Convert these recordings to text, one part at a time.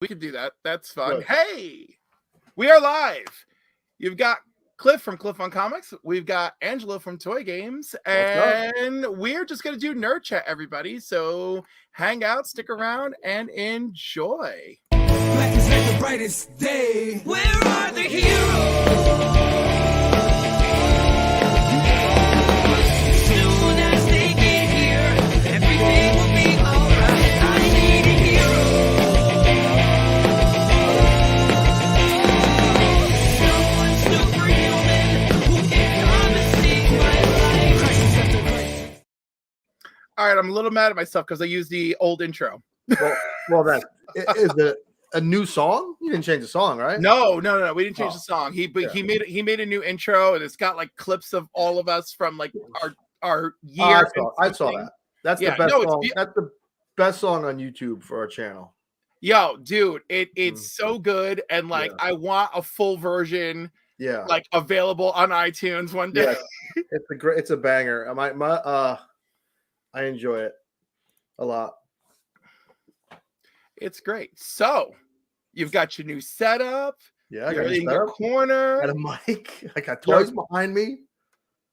We could do that. That's fun. Good. Hey, we are live. You've got Cliff from Cliff on Comics. We've got Angelo from Toy Games. And we're just going to do nerd chat, everybody. So hang out, stick around, and enjoy. Black is like the brightest day. Where are the heroes? Soon as they get here, everything will be alright. I need a hero. Someone superhuman who can come and save my life. Crisis after crisis. All right, I'm a little mad at myself because I used the old intro. Well, that is a new song. You didn't change the song, right? No. We didn't change Oh. the song. He Yeah. made a new intro, and it's got like clips of all of us from like our year. I saw that. That's Yeah, the best no, it's song. That's the best song on YouTube for our channel. Yo, dude, it's so good, and like Yeah. I want a full version Yeah, like available on iTunes one day. yeah. It's a banger. I enjoy it a lot. It's great. So you've got your new setup. Yeah, I You're got a in your setup. corner. I got a mic. I got toys behind me.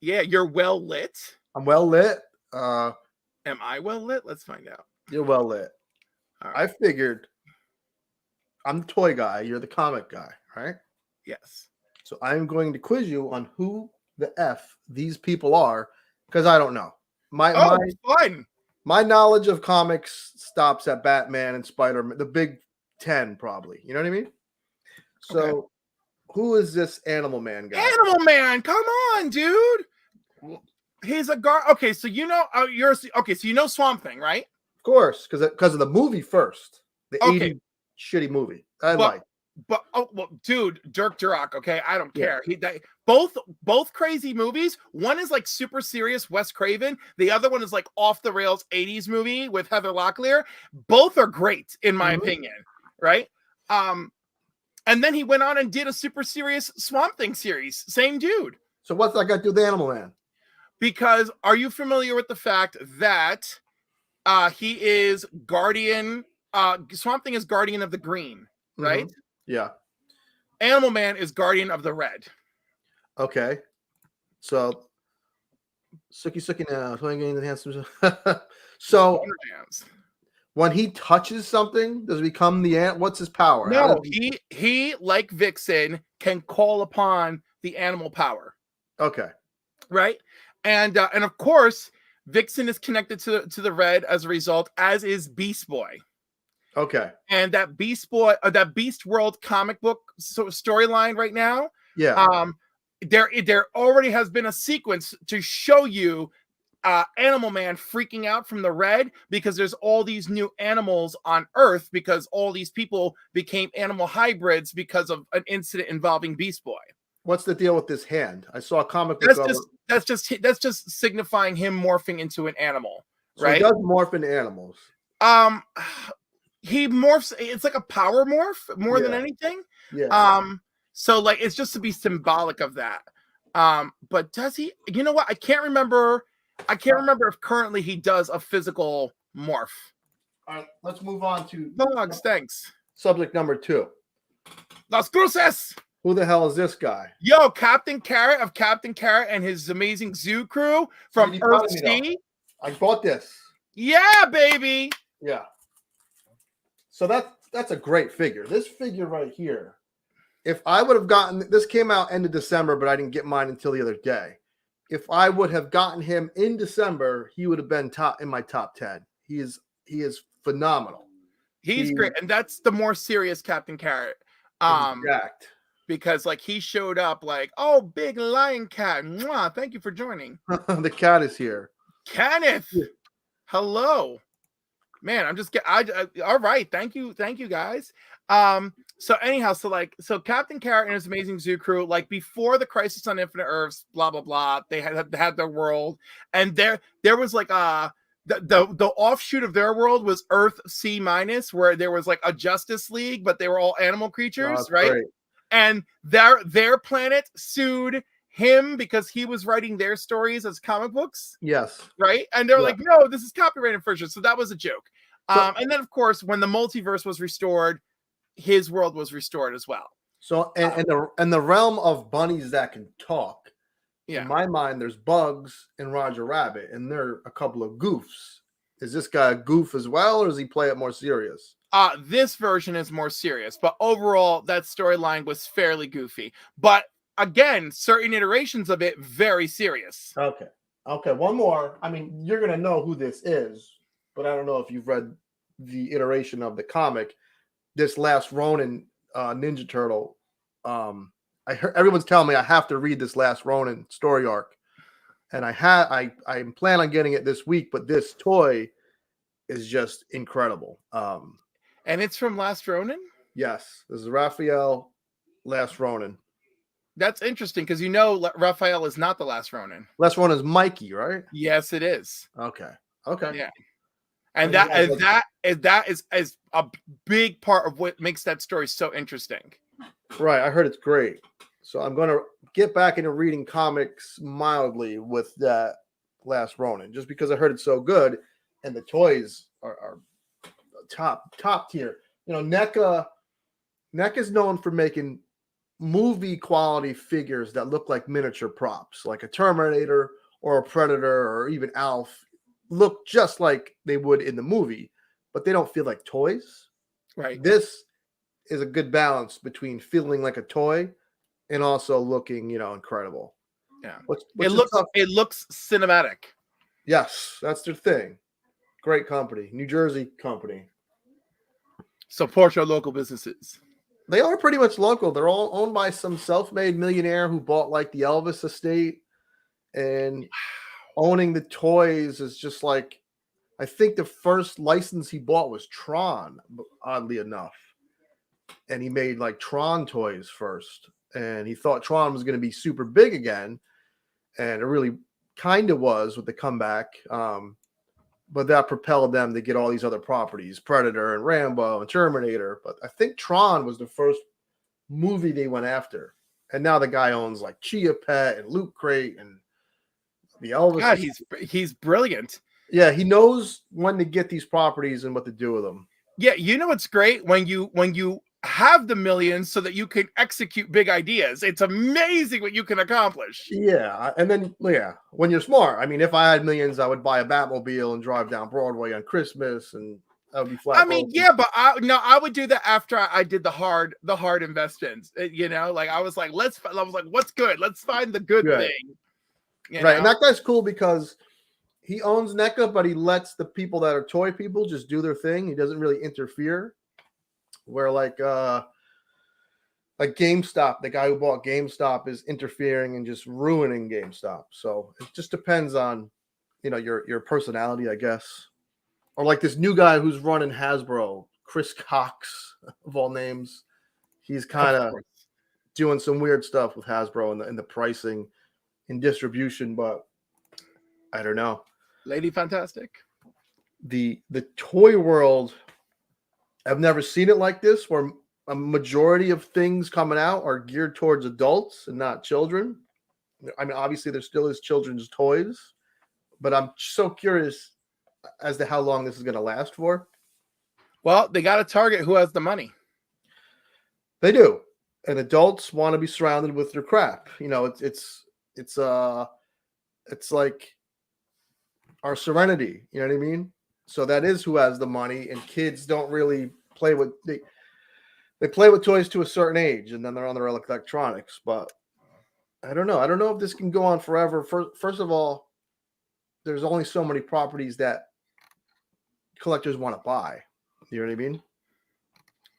Yeah, you're well lit. I'm well lit. Am I well lit? Let's find out. You're well lit. All I right. figured I'm the toy guy. You're the comic guy, right? Yes. So I'm going to quiz you on who the F these people are because I don't know. Fun. My knowledge of comics stops at Batman and Spider-Man, the big 10 probably. You know what I mean? So Okay. who is this Animal Man guy? Animal Man, come on, dude. He's a guard. Okay, so you know so you know Swamp Thing, right? Of course, because of the movie first. The Okay. 80s shitty movie. But dude, Dirk Durock, okay, I don't Yeah. care. Both crazy movies. One is like super serious Wes Craven. The other one is like off the rails 80s movie with Heather Locklear. Both are great in my opinion, right? And then he went on and did a super serious Swamp Thing series. Same dude. So what's that got to do with Animal Man? Because are you familiar with the fact that he is guardian? Swamp Thing is guardian of the green, right? Yeah. Animal Man is guardian of the red. Okay. So Suki now. Playing games handsome. So Wonder Jams. when he touches something, does it become the ant? What's his power? No, he like Vixen can call upon the animal power, Okay. right? And of course, Vixen is connected to the red as a result, as is Beast Boy. Okay. And that Beast World comic book storyline right now, Yeah. there already has been a sequence to show you Animal Man freaking out from the red because there's all these new animals on Earth because all these people became animal hybrids because of an incident involving Beast Boy. What's the deal with this hand? I saw a comic book. That's just signifying him morphing into an animal, So right? he does morph into animals. He morphs. It's like a power morph more than anything. Yeah. So like it's just to be symbolic of that. But does he? You know what? I can't remember if currently he does a physical morph. All right. Let's move on to Dogs, thanks. subject number 2. Las Cruces. Who the hell is this guy? Yo, Captain Carrot of Captain Carrot and his amazing zoo crew from 3D Earth printing C. I bought this. Yeah, baby. Yeah. So that's a great figure. This figure right here. If I would have gotten this, came out end of December, but I didn't get mine until the other day. If I would have gotten him in December, he would have been in my top 10. He is phenomenal. He's great, and that's the more serious Captain Carrot. Exact. Because like he showed up like, oh, big lion cat. Mwah, thank you for joining. The cat is here. Kenneth. Hello. Man, I'm just all right. Thank you guys. So anyhow, so Captain Carrot and his amazing zoo crew, like before the Crisis on Infinite Earths, blah blah blah, they had their world, and there was like the offshoot of their world was Earth C-, where there was like a Justice League, but they were all animal creatures, right? Great. And their planet sued him because he was writing their stories as comic books. Yes. Right. And they're like, no, this is copyright infringement. So that was a joke. And then, of course, when the multiverse was restored, his world was restored as well. So and the realm of bunnies that can talk, Yeah. in my mind, there's Bugs and Roger Rabbit, and they're a couple of goofs. Is this guy a goof as well, or does he play it more serious? This version is more serious, but overall, that storyline was fairly goofy. But again, certain iterations of it very serious. Okay. Okay. One more. I mean, you're gonna know who this is, but I don't know if you've read the iteration of the comic. This Last Ronin Ninja Turtle. I heard everyone's telling me I have to read this Last Ronin story arc, and I plan on getting it this week. But this toy is just incredible. And it's from Last Ronin? Yes, this is Raphael Last Ronin. That's interesting because you know Raphael is not the Last Ronin. Last Ronin is Mikey, right? Yes, it is. Okay. Okay. Yeah. And Yeah, that is a big part of what makes that story so interesting. Right. I heard it's great. So I'm going to get back into reading comics mildly with that Last Ronin, just because I heard it's so good, and the toys are top tier. You know, NECA is known for making movie quality figures that look like miniature props, like a Terminator or a Predator or even Alf, look just like they would in the movie, but they don't feel like toys. Right. This is a good balance between feeling like a toy and also looking, incredible. Yeah. It looks cinematic. Yes, that's their thing. Great company, New Jersey company. Support your local businesses. They are pretty much local. They're all owned by some self-made millionaire who bought like the Elvis estate, and owning the toys is just like, I think the first license he bought was Tron, oddly enough. And he made like Tron toys first. And he thought Tron was going to be super big again. And it really kind of was with the comeback. But that propelled them to get all these other properties, Predator and Rambo and Terminator. But I think Tron was the first movie they went after. And now the guy owns like Chia Pet and Loot Crate and the Elvis. God, he's brilliant. Yeah, he knows when to get these properties and what to do with them. Yeah, it's great when you have the millions so that you can execute big ideas. It's amazing what you can accomplish. Yeah, and then when you're smart. I mean, if I had millions, I would buy a Batmobile and drive down Broadway on Christmas, and that would be flat. I mean, yeah, but I would do that after I did the hard investments. Like I was like, what's good? Let's find the good thing. Right, and that guy's cool because he owns NECA, but he lets the people that are toy people just do their thing. He doesn't really interfere. Where like GameStop, the guy who bought GameStop is interfering and just ruining GameStop. So it just depends on, your personality, I guess. Or like this new guy who's running Hasbro, Chris Cox of all names. He's kind of doing some weird stuff with Hasbro and the pricing and distribution, but I don't know. Lady Fantastic. The toy world, I've never seen it like this, where a majority of things coming out are geared towards adults and not children. I mean, obviously there still is children's toys, but I'm so curious as to how long this is going to last for. Well, they got to target who has the money. They do. And adults want to be surrounded with their crap. It's like our Serenity, you know what I mean? So that is who has the money, and kids don't really play with they play with toys to a certain age, and then they're on their electronics. But I don't know. I don't know if this can go on forever. First of all, there's only so many properties that collectors want to buy. You know what I mean?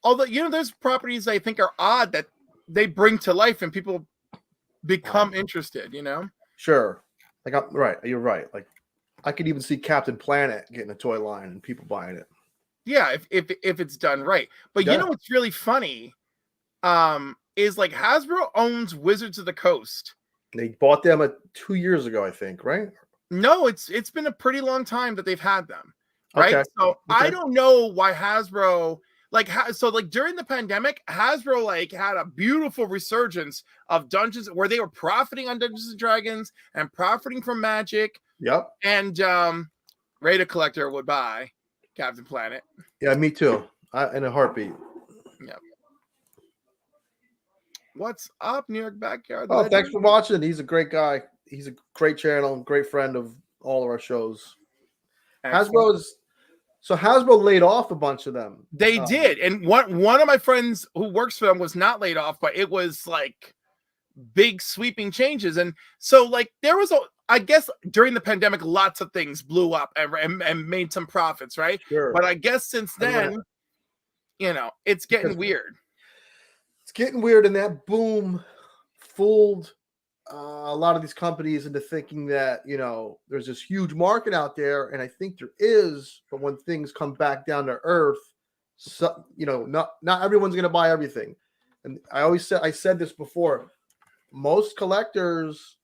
Although, there's properties I think are odd that they bring to life and people become interested, Sure. Right. You're right. Like, I could even see Captain Planet getting a toy line and people buying it. Yeah, if it's done right. But what's really funny is like Hasbro owns Wizards of the Coast. They bought them 2 years ago, I think, right? No, it's been a pretty long time that they've had them. Right. Okay. So I don't know why Hasbro during the pandemic, Hasbro had a beautiful resurgence of Dungeons where they were profiting on Dungeons and Dragons and profiting from Magic. Yep. And Raider Collector would buy Captain Planet. Yeah, me too. In a heartbeat. Yep. What's up, New York Backyard Oh, Legend? thanks for watching. He's a great guy. He's a great channel, great friend of all of our shows. Excellent. Hasbro laid off a bunch of them. They did, and one of my friends who works for them was not laid off, but it was like big sweeping changes. And so like there was I guess during the pandemic lots of things blew up and made some profits, right? Sure. But I guess since then, you know, it's getting weird. It's getting weird, and that boom fooled a lot of these companies into thinking that, you know, there's this huge market out there, and I think there is, but when things come back down to earth, so, you know, not everyone's going to buy everything. And I said this before, most collectors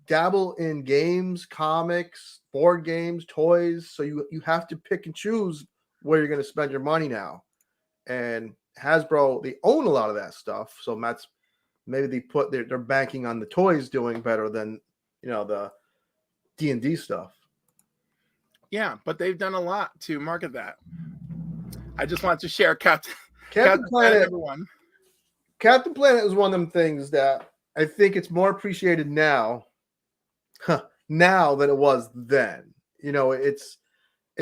dabble in games, comics, board games, toys, so you have to pick and choose where you're going to spend your money now. And Hasbro, they own a lot of that stuff, so that's maybe they're banking on the toys doing better than, you know, the D&D stuff. Yeah, but they've done a lot to market that. I just want to share Captain Planet everyone. Captain Planet is one of them things that I think it's more appreciated now than it was then. You know, it's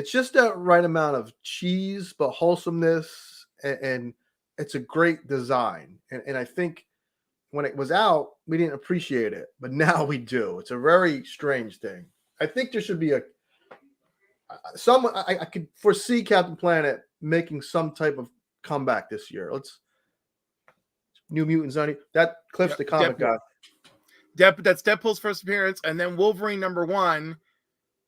just that right amount of cheese, but wholesomeness, and it's a great design. And I think when it was out, we didn't appreciate it, but now we do. It's a very strange thing. I think there should be I could foresee Captain Planet making some type of comeback this year. New Mutants on it. That Cliff's the comic guy. That's Deadpool's first appearance, and then Wolverine #1.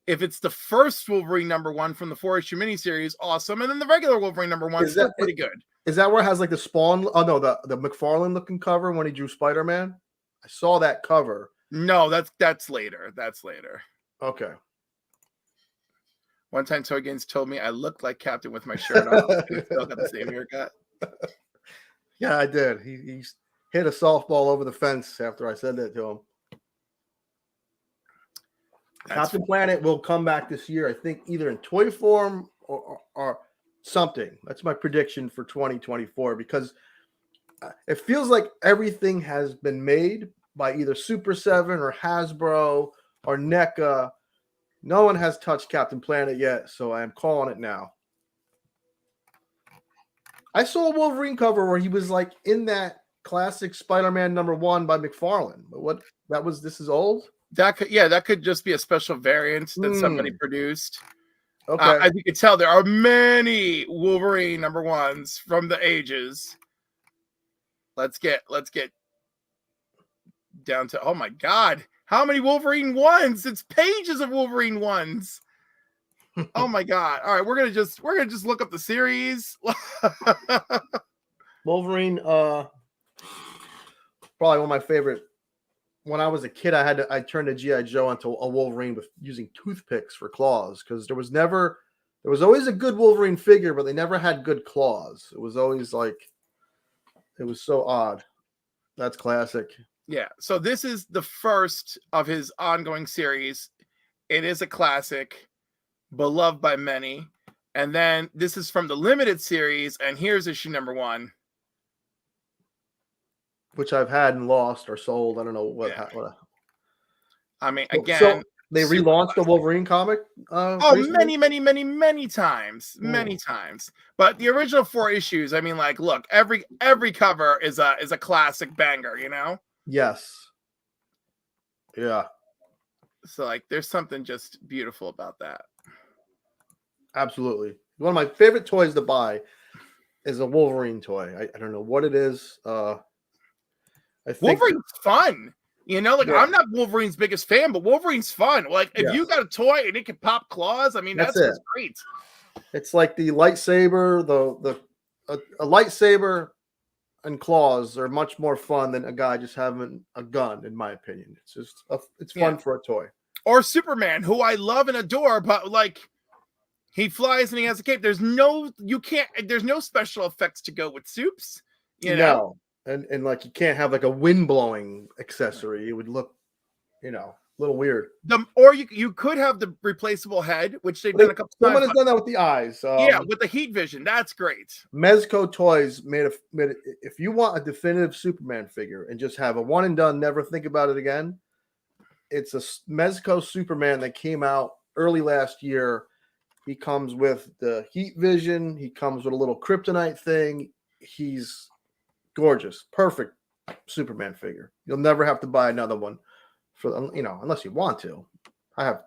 If it's the first Wolverine #1 from the 4-issue miniseries, awesome. And then the regular Wolverine #1 is still pretty good. Is that where it has like the Spawn? Oh no, the McFarlane looking cover when he drew Spider-Man. I saw that cover. No, that's later. That's later. Okay. One time, Toy Gaines told me I looked like Captain with my shirt on. I still got the same haircut. Yeah, I did. He hit a softball over the fence after I said that to him. Captain Planet will come back this year, I think, either in toy form or something. That's my prediction for 2024, because it feels like everything has been made by either Super 7 or Hasbro or NECA. No one has touched Captain Planet yet, so I am calling it now. I saw a Wolverine cover where he was like in that classic Spider-Man #1 by McFarlane. But this is old? That could just be a special variant that somebody produced. Okay. As you can tell, there are many Wolverine #1s from the ages. Let's get down to, oh my God, how many Wolverine 1s? It's pages of Wolverine 1s. Oh my God. All right, we're gonna just look up the series. Wolverine, probably one of my favorite. When I was a kid, I turned a G.I. Joe into a Wolverine with using toothpicks for claws, because there was always a good Wolverine figure, but they never had good claws. It was always like, it was so odd. That's classic. Yeah. So this is the first of his ongoing series. It is a classic, beloved by many. And then this is from the limited series, and here's issue #1. Which I've had and lost or sold. I don't know what. Yeah. I mean, again, so they relaunched the Wolverine comic. Recently? many times, many times. But the original 4 issues, I mean, like, look, every cover is a classic banger, you know? Yes. Yeah. So like, there's something just beautiful about that. Absolutely. One of my favorite toys to buy is a Wolverine toy. I don't know what it is. I think Wolverine's fun. You know, like, I'm not Wolverine's biggest fan, but Wolverine's fun. Like, if you got a toy and it can pop claws, I mean, that's great. It's like the lightsaber, a lightsaber and claws are much more fun than a guy just having a gun, in my opinion. It's just it's fun for a toy. Or Superman, who I love and adore, but like, he flies and he has a cape. There's no special effects to go with Supes. You know? And like, you can't have like a wind blowing accessory. It would look, you know. little weird. Or you could have the replaceable head, which they've done a couple Someone times. has done that with the eyes. Yeah, with the heat vision, that's great. Mezco Toys made if you want a definitive Superman figure and just have a one and done, never think about it again, it's a Mezco Superman that came out early last year. He comes with the heat vision. He comes with a little kryptonite thing. He's gorgeous. Perfect Superman figure. You'll never have to buy another one for, unless you want to. I have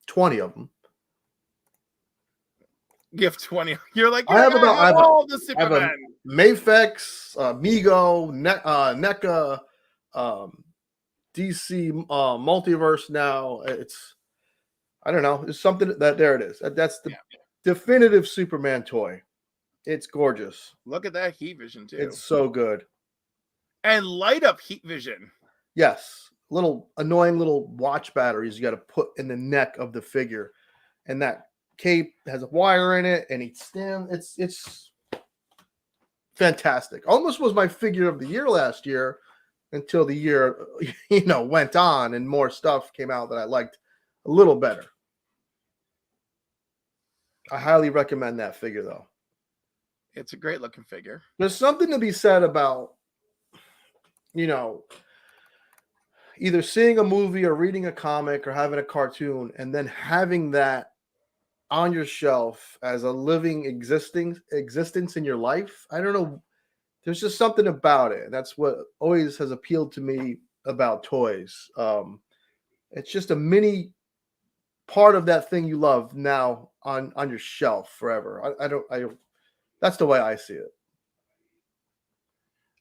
20 of them. Give 20. You're like, I have all the Superman. Mafex, Migo, NECA, DC Multiverse now. I don't know. It's something there it is. That's the definitive Superman toy. It's gorgeous. Look at that heat vision too. It's so good. And light up heat vision. Yes. Little annoying little watch batteries you got to put in the neck of the figure. And that cape has a wire in it, and it's fantastic. Almost was my figure of the year last year until the year went on and more stuff came out that I liked a little better. I highly recommend that figure though. It's a great looking figure. There's something to be said about either seeing a movie or reading a comic or having a cartoon and then having that on your shelf as a living existence in your life. I don't know. There's just something about it. That's what always has appealed to me about toys. It's just a mini part of that thing you love now on your shelf forever. I don't that's the way I see it.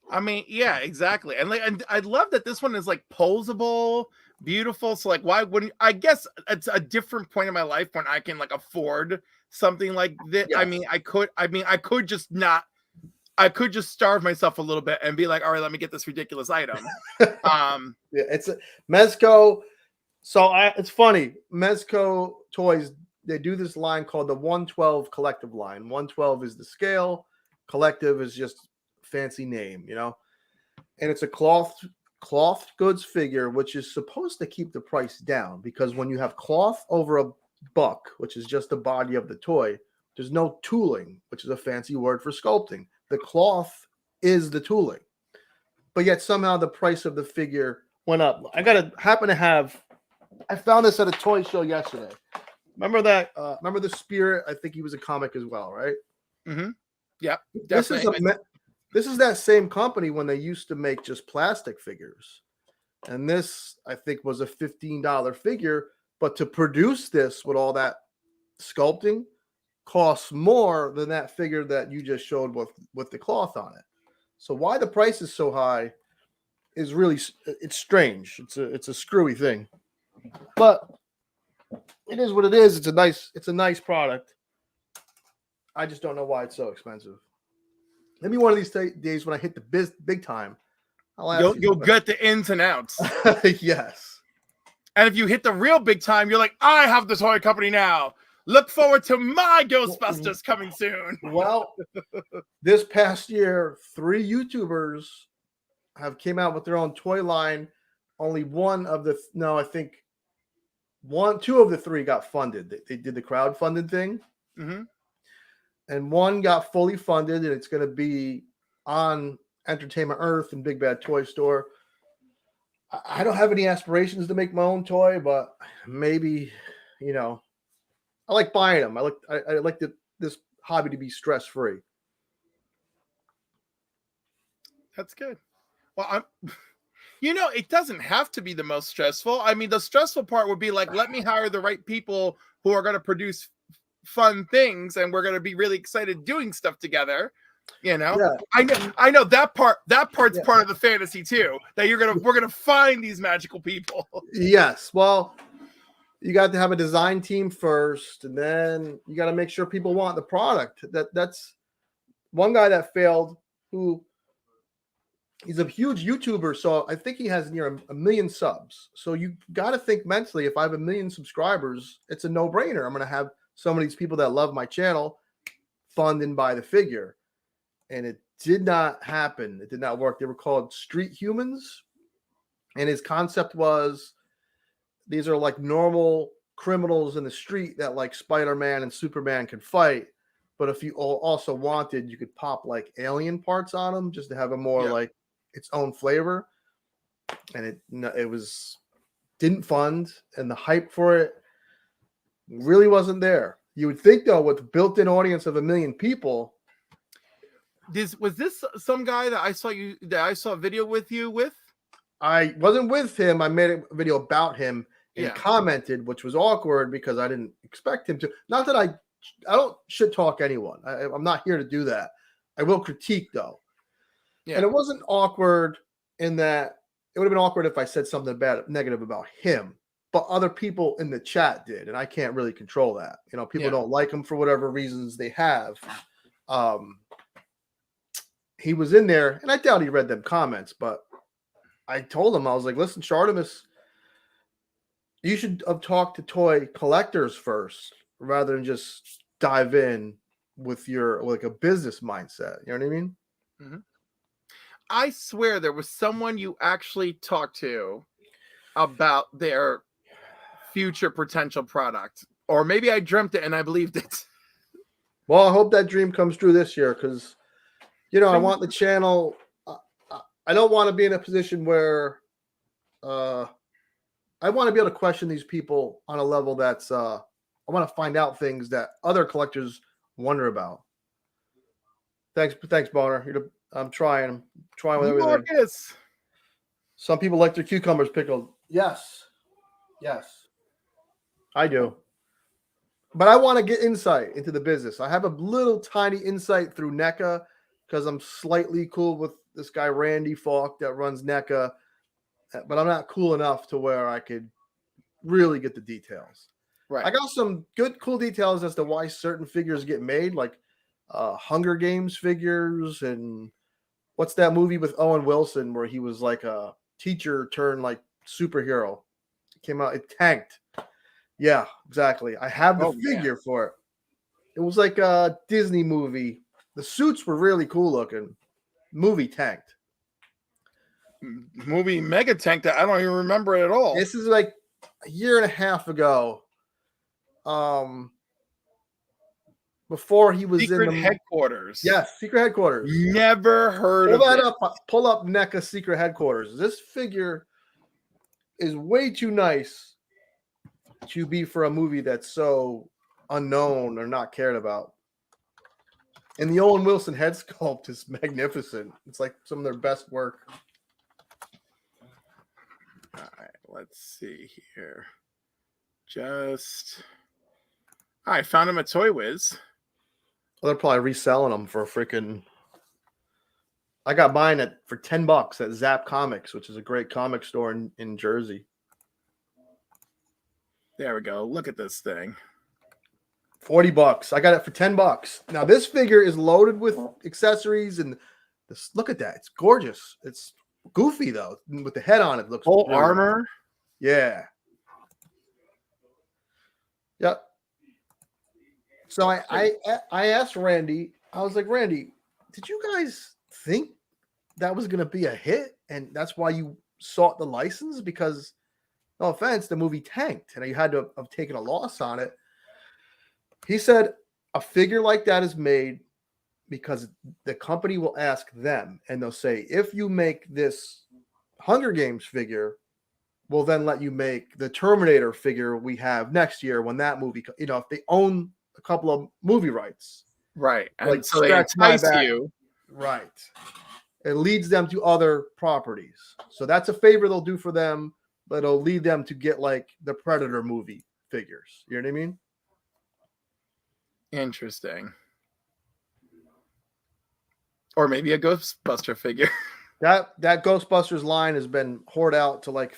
I mean, yeah, exactly. And I love that this one is like posable, beautiful. So like, why wouldn't I guess it's a different point in my life when I can like afford something like this. Yeah. I could just starve myself a little bit and be like, all right, let me get this ridiculous item. Yeah, it's a Mezco. So it's funny. Mezco Toys, they do this line called the 112 collective line. 112 is the scale. Collective is just fancy name, and it's a cloth goods figure, which is supposed to keep the price down because when you have cloth over a buck, which is just the body of the toy, there's no tooling, which is a fancy word for sculpting. The cloth is the tooling, but yet somehow the price of the figure went up. I found this at a toy show yesterday. Remember that? Remember the Spirit? I think he was a comic as well, right? Mm-hmm. Yeah, definitely. This is that same company when they used to make just plastic figures. And this, I think, was a $15 figure. But to produce this with all that sculpting costs more than that figure that you just showed with the cloth on it. So why the price is so high is really, it's strange. It's a screwy thing. But it is what it is. It's a nice product. I just don't know why it's so expensive. Maybe one of these days when I hit the big time, you'll get the ins and outs. Yes. And if you hit the real big time, you're like, I have the toy company now. Look forward to my Ghostbusters coming soon. Well, this past year, 3 YouTubers have came out with their own toy line. Only two of the 3 got funded. They did the crowdfunded thing. Mm-hmm. And one got fully funded, and it's going to be on Entertainment Earth and Big Bad Toy Store. I don't have any aspirations to make my own toy, but maybe, I like buying them. I like this hobby to be stress-free. That's good. Well, it doesn't have to be the most stressful. I mean, the stressful part would be like, let me hire the right people who are going to produce fun things, and we're going to be really excited doing stuff together. Yeah. I know that part's part of the fantasy too, that we're going to find these magical people. Yes. Well, you got to have a design team first, and then you got to make sure people want the product. That's one guy that failed, who he's a huge YouTuber. So I think he has near a million subs. So you got to think mentally, if I have 1 million subscribers, it's a no brainer. I'm going to have some of these people that love my channel fund and buy the figure. And it did not happen. It did not work. They were called Street Humans. And his concept was these are like normal criminals in the street that like Spider-Man and Superman can fight. But if you also wanted, you could pop like alien parts on them just to have a more Yeah. like its own flavor. And it was didn't fund, and the hype for it really wasn't there. You would think though, with the built-in audience of 1 million people. Was this some guy that I saw a video with you with? I wasn't with him. I made a video about him and Yeah. commented, which was awkward because I didn't expect him to. Not that I don't shit talk anyone. I'm not here to do that. I will critique though. Yeah. And it wasn't awkward in that it would have been awkward if I said something bad, negative about him, but other people in the chat did, and I can't really control that. You know, people don't like him for whatever reasons they have. He was in there, and I doubt he read them comments, but I told him, I was like, listen, Chartemis, you should have talked to toy collectors first rather than just dive in with your like a business mindset. You know what I mean? Mm-hmm. I swear there was someone you actually talked to about their future potential product, or maybe I dreamt it and I believed it. Well, I hope that dream comes true this year because, you know, I want the channel. I don't want to be in a position where I want to be able to question these people on a level that's I want to find out things that other collectors wonder about. Thanks, Boner. I'm trying with everything. Marcus. Some people like their cucumbers pickled. Yes, I do. But I want to get insight into the business. I have a little tiny insight through NECA because I'm slightly cool with this guy Randy Falk that runs NECA, but I'm not cool enough to where I could really get the details. Right. I got some good, cool details as to why certain figures get made, like Hunger Games figures, and what's that movie with Owen Wilson where he was like a teacher turned like superhero? It came out, it tanked. Yeah, exactly. I have the figure for it. It was like a Disney movie. The suits were really cool looking. Movie tanked. Movie mega tanked. I don't even remember it at all. This is like a year and a half ago. Before he was Secret in the Headquarters. Yes, Secret Headquarters. Never heard Pull of that it. up. Pull up NECA Secret Headquarters. This figure is way too nice to be for a movie that's so unknown or not cared about. And the Owen Wilson head sculpt is magnificent. It's like some of their best work. All right, let's see here. I found him at Toy Wiz. Well, they're probably reselling them for a freaking. I got mine for $10 at Zap Comics, which is a great comic store in Jersey. There we go. Look at this thing. $40. I got it for $10. Now this figure is loaded with accessories and this. Look at that. It's gorgeous. It's goofy though. With the head on it, looks Whole really armor. Nice. Yeah. Yep. So I asked Randy. I was like, Randy, did you guys think that was going to be a hit, and that's why you sought the license? Because, no offense, the movie tanked, and you had to have taken a loss on it. He said a figure like that is made because the company will ask them, and they'll say, if you make this Hunger Games figure, we'll then let you make the Terminator figure we have next year when that movie, you know, if they own a couple of movie rights. Right. And like so they entice you. Right. It leads them to other properties. So that's a favor they'll do for them, but it'll lead them to get like the Predator movie figures. You know what I mean? Interesting. Or maybe a Ghostbuster figure. That Ghostbusters line has been hoarded out to like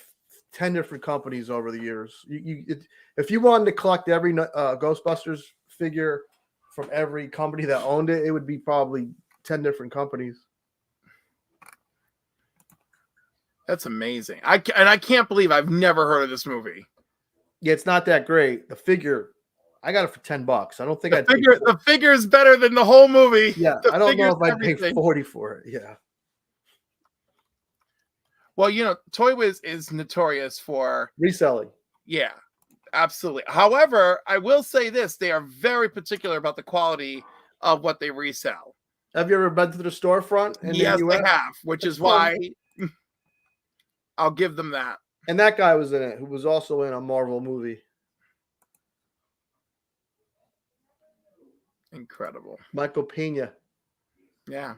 10 different companies over the years. If you wanted to collect every Ghostbusters figure from every company that owned it, it would be probably 10 different companies. That's amazing. I can't believe I've never heard of this movie. Yeah, it's not that great. The figure, I got it for $10. I don't think the figure is better than the whole movie. Yeah, I don't know if I'd pay $40 for it. Yeah. Well, you know, Toy Wiz is notorious for reselling. Yeah, absolutely. However, I will say this: they are very particular about the quality of what they resell. Have you ever been to the storefront in the Yes, they U.S.? have, which is why I'll give them that. And that guy was in it, who was also in a Marvel movie. Incredible. Michael Pena. Yeah.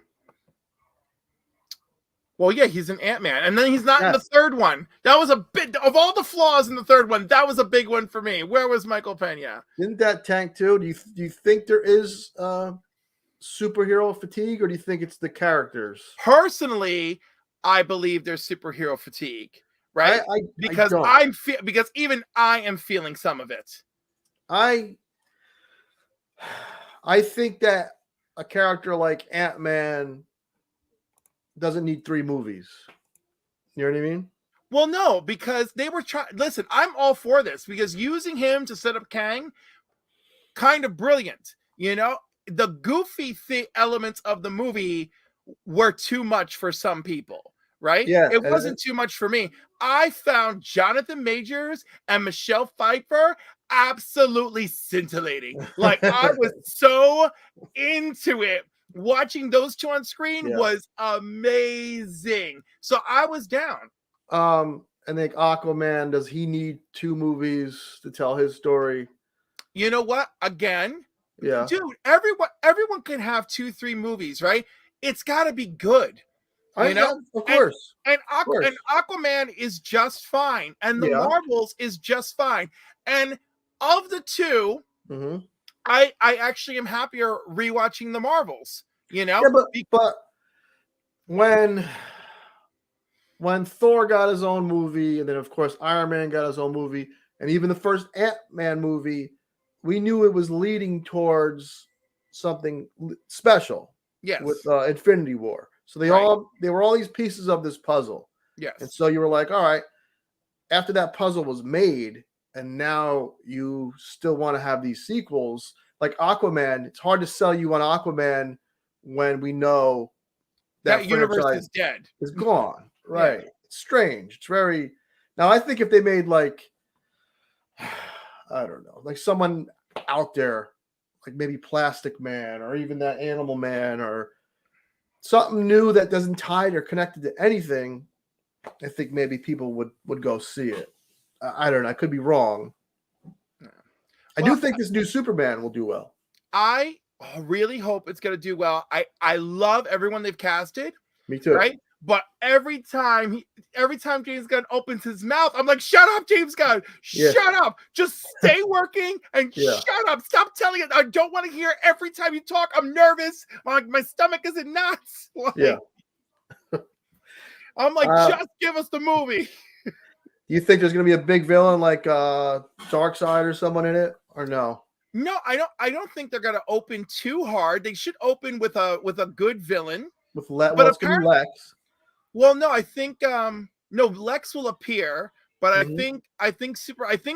Well, yeah, he's an Ant-Man, and then he's not in the Yes. third one. That was a bit of all the flaws in the third one. That was a big one for me. Where was Michael Pena? Didn't that tank too? Do you think there is superhero fatigue, or do you think it's the characters? Personally, I believe there's superhero fatigue, right? I Because don't. because even I am feeling some of it. I think that a character like Ant-Man doesn't need 3 movies. You know what I mean? Well, no, because they were trying. Listen, I'm all for this because using him to set up Kang, kind of brilliant. You know, the goofy elements of the movie were too much for some people, right? Yeah. It wasn't too much for me. I found Jonathan Majors and Michelle Pfeiffer absolutely scintillating. Like I was so into it. Watching those two on screen Yeah. was amazing. So I was down. I think Aquaman, does he need 2 movies to tell his story? You know what? Again, Yeah. dude, everyone can have 2-3 movies, right? It's got to be good. You know, Of course. and course. Aquaman is just fine, and the Yeah. Marvels is just fine. And of the two, Mm-hmm. I actually am happier rewatching the Marvels. You know, Yeah, but when Thor got his own movie, and then of course Iron Man got his own movie, and even the first Ant-Man movie, we knew it was leading towards something special yes, with Infinity War. So they were all these pieces of this puzzle. yes. And so you were like, all right, after that puzzle was made, and now you still want to have these sequels, like Aquaman, it's hard to sell you on Aquaman when we know that universe is dead. is gone. Right. Yeah. It's strange. It's very. Now, I think if they made like, I don't know, like someone out there, like maybe Plastic Man or even that Animal Man or something new that doesn't tie it or connected to anything, I think maybe people would go see it. I don't know. I could be wrong. Yeah. I do think this new Superman will do well. I really hope it's going to do well. I love everyone they've casted. Me too. Right? But every time James Gunn opens his mouth, I'm like, shut up, James Gunn. Shut up. Just stay working and shut up. Stop telling it. I don't want to hear every time you talk. I'm nervous. My stomach is in knots. Like, I'm like, just give us the movie. Do you think there's going to be a big villain like Darkseid or someone in it, or no? No, I don't think they're going to open too hard. They should open with a good villain. With it's going to be Lex. Well, no, I think no, Lex will appear, but I think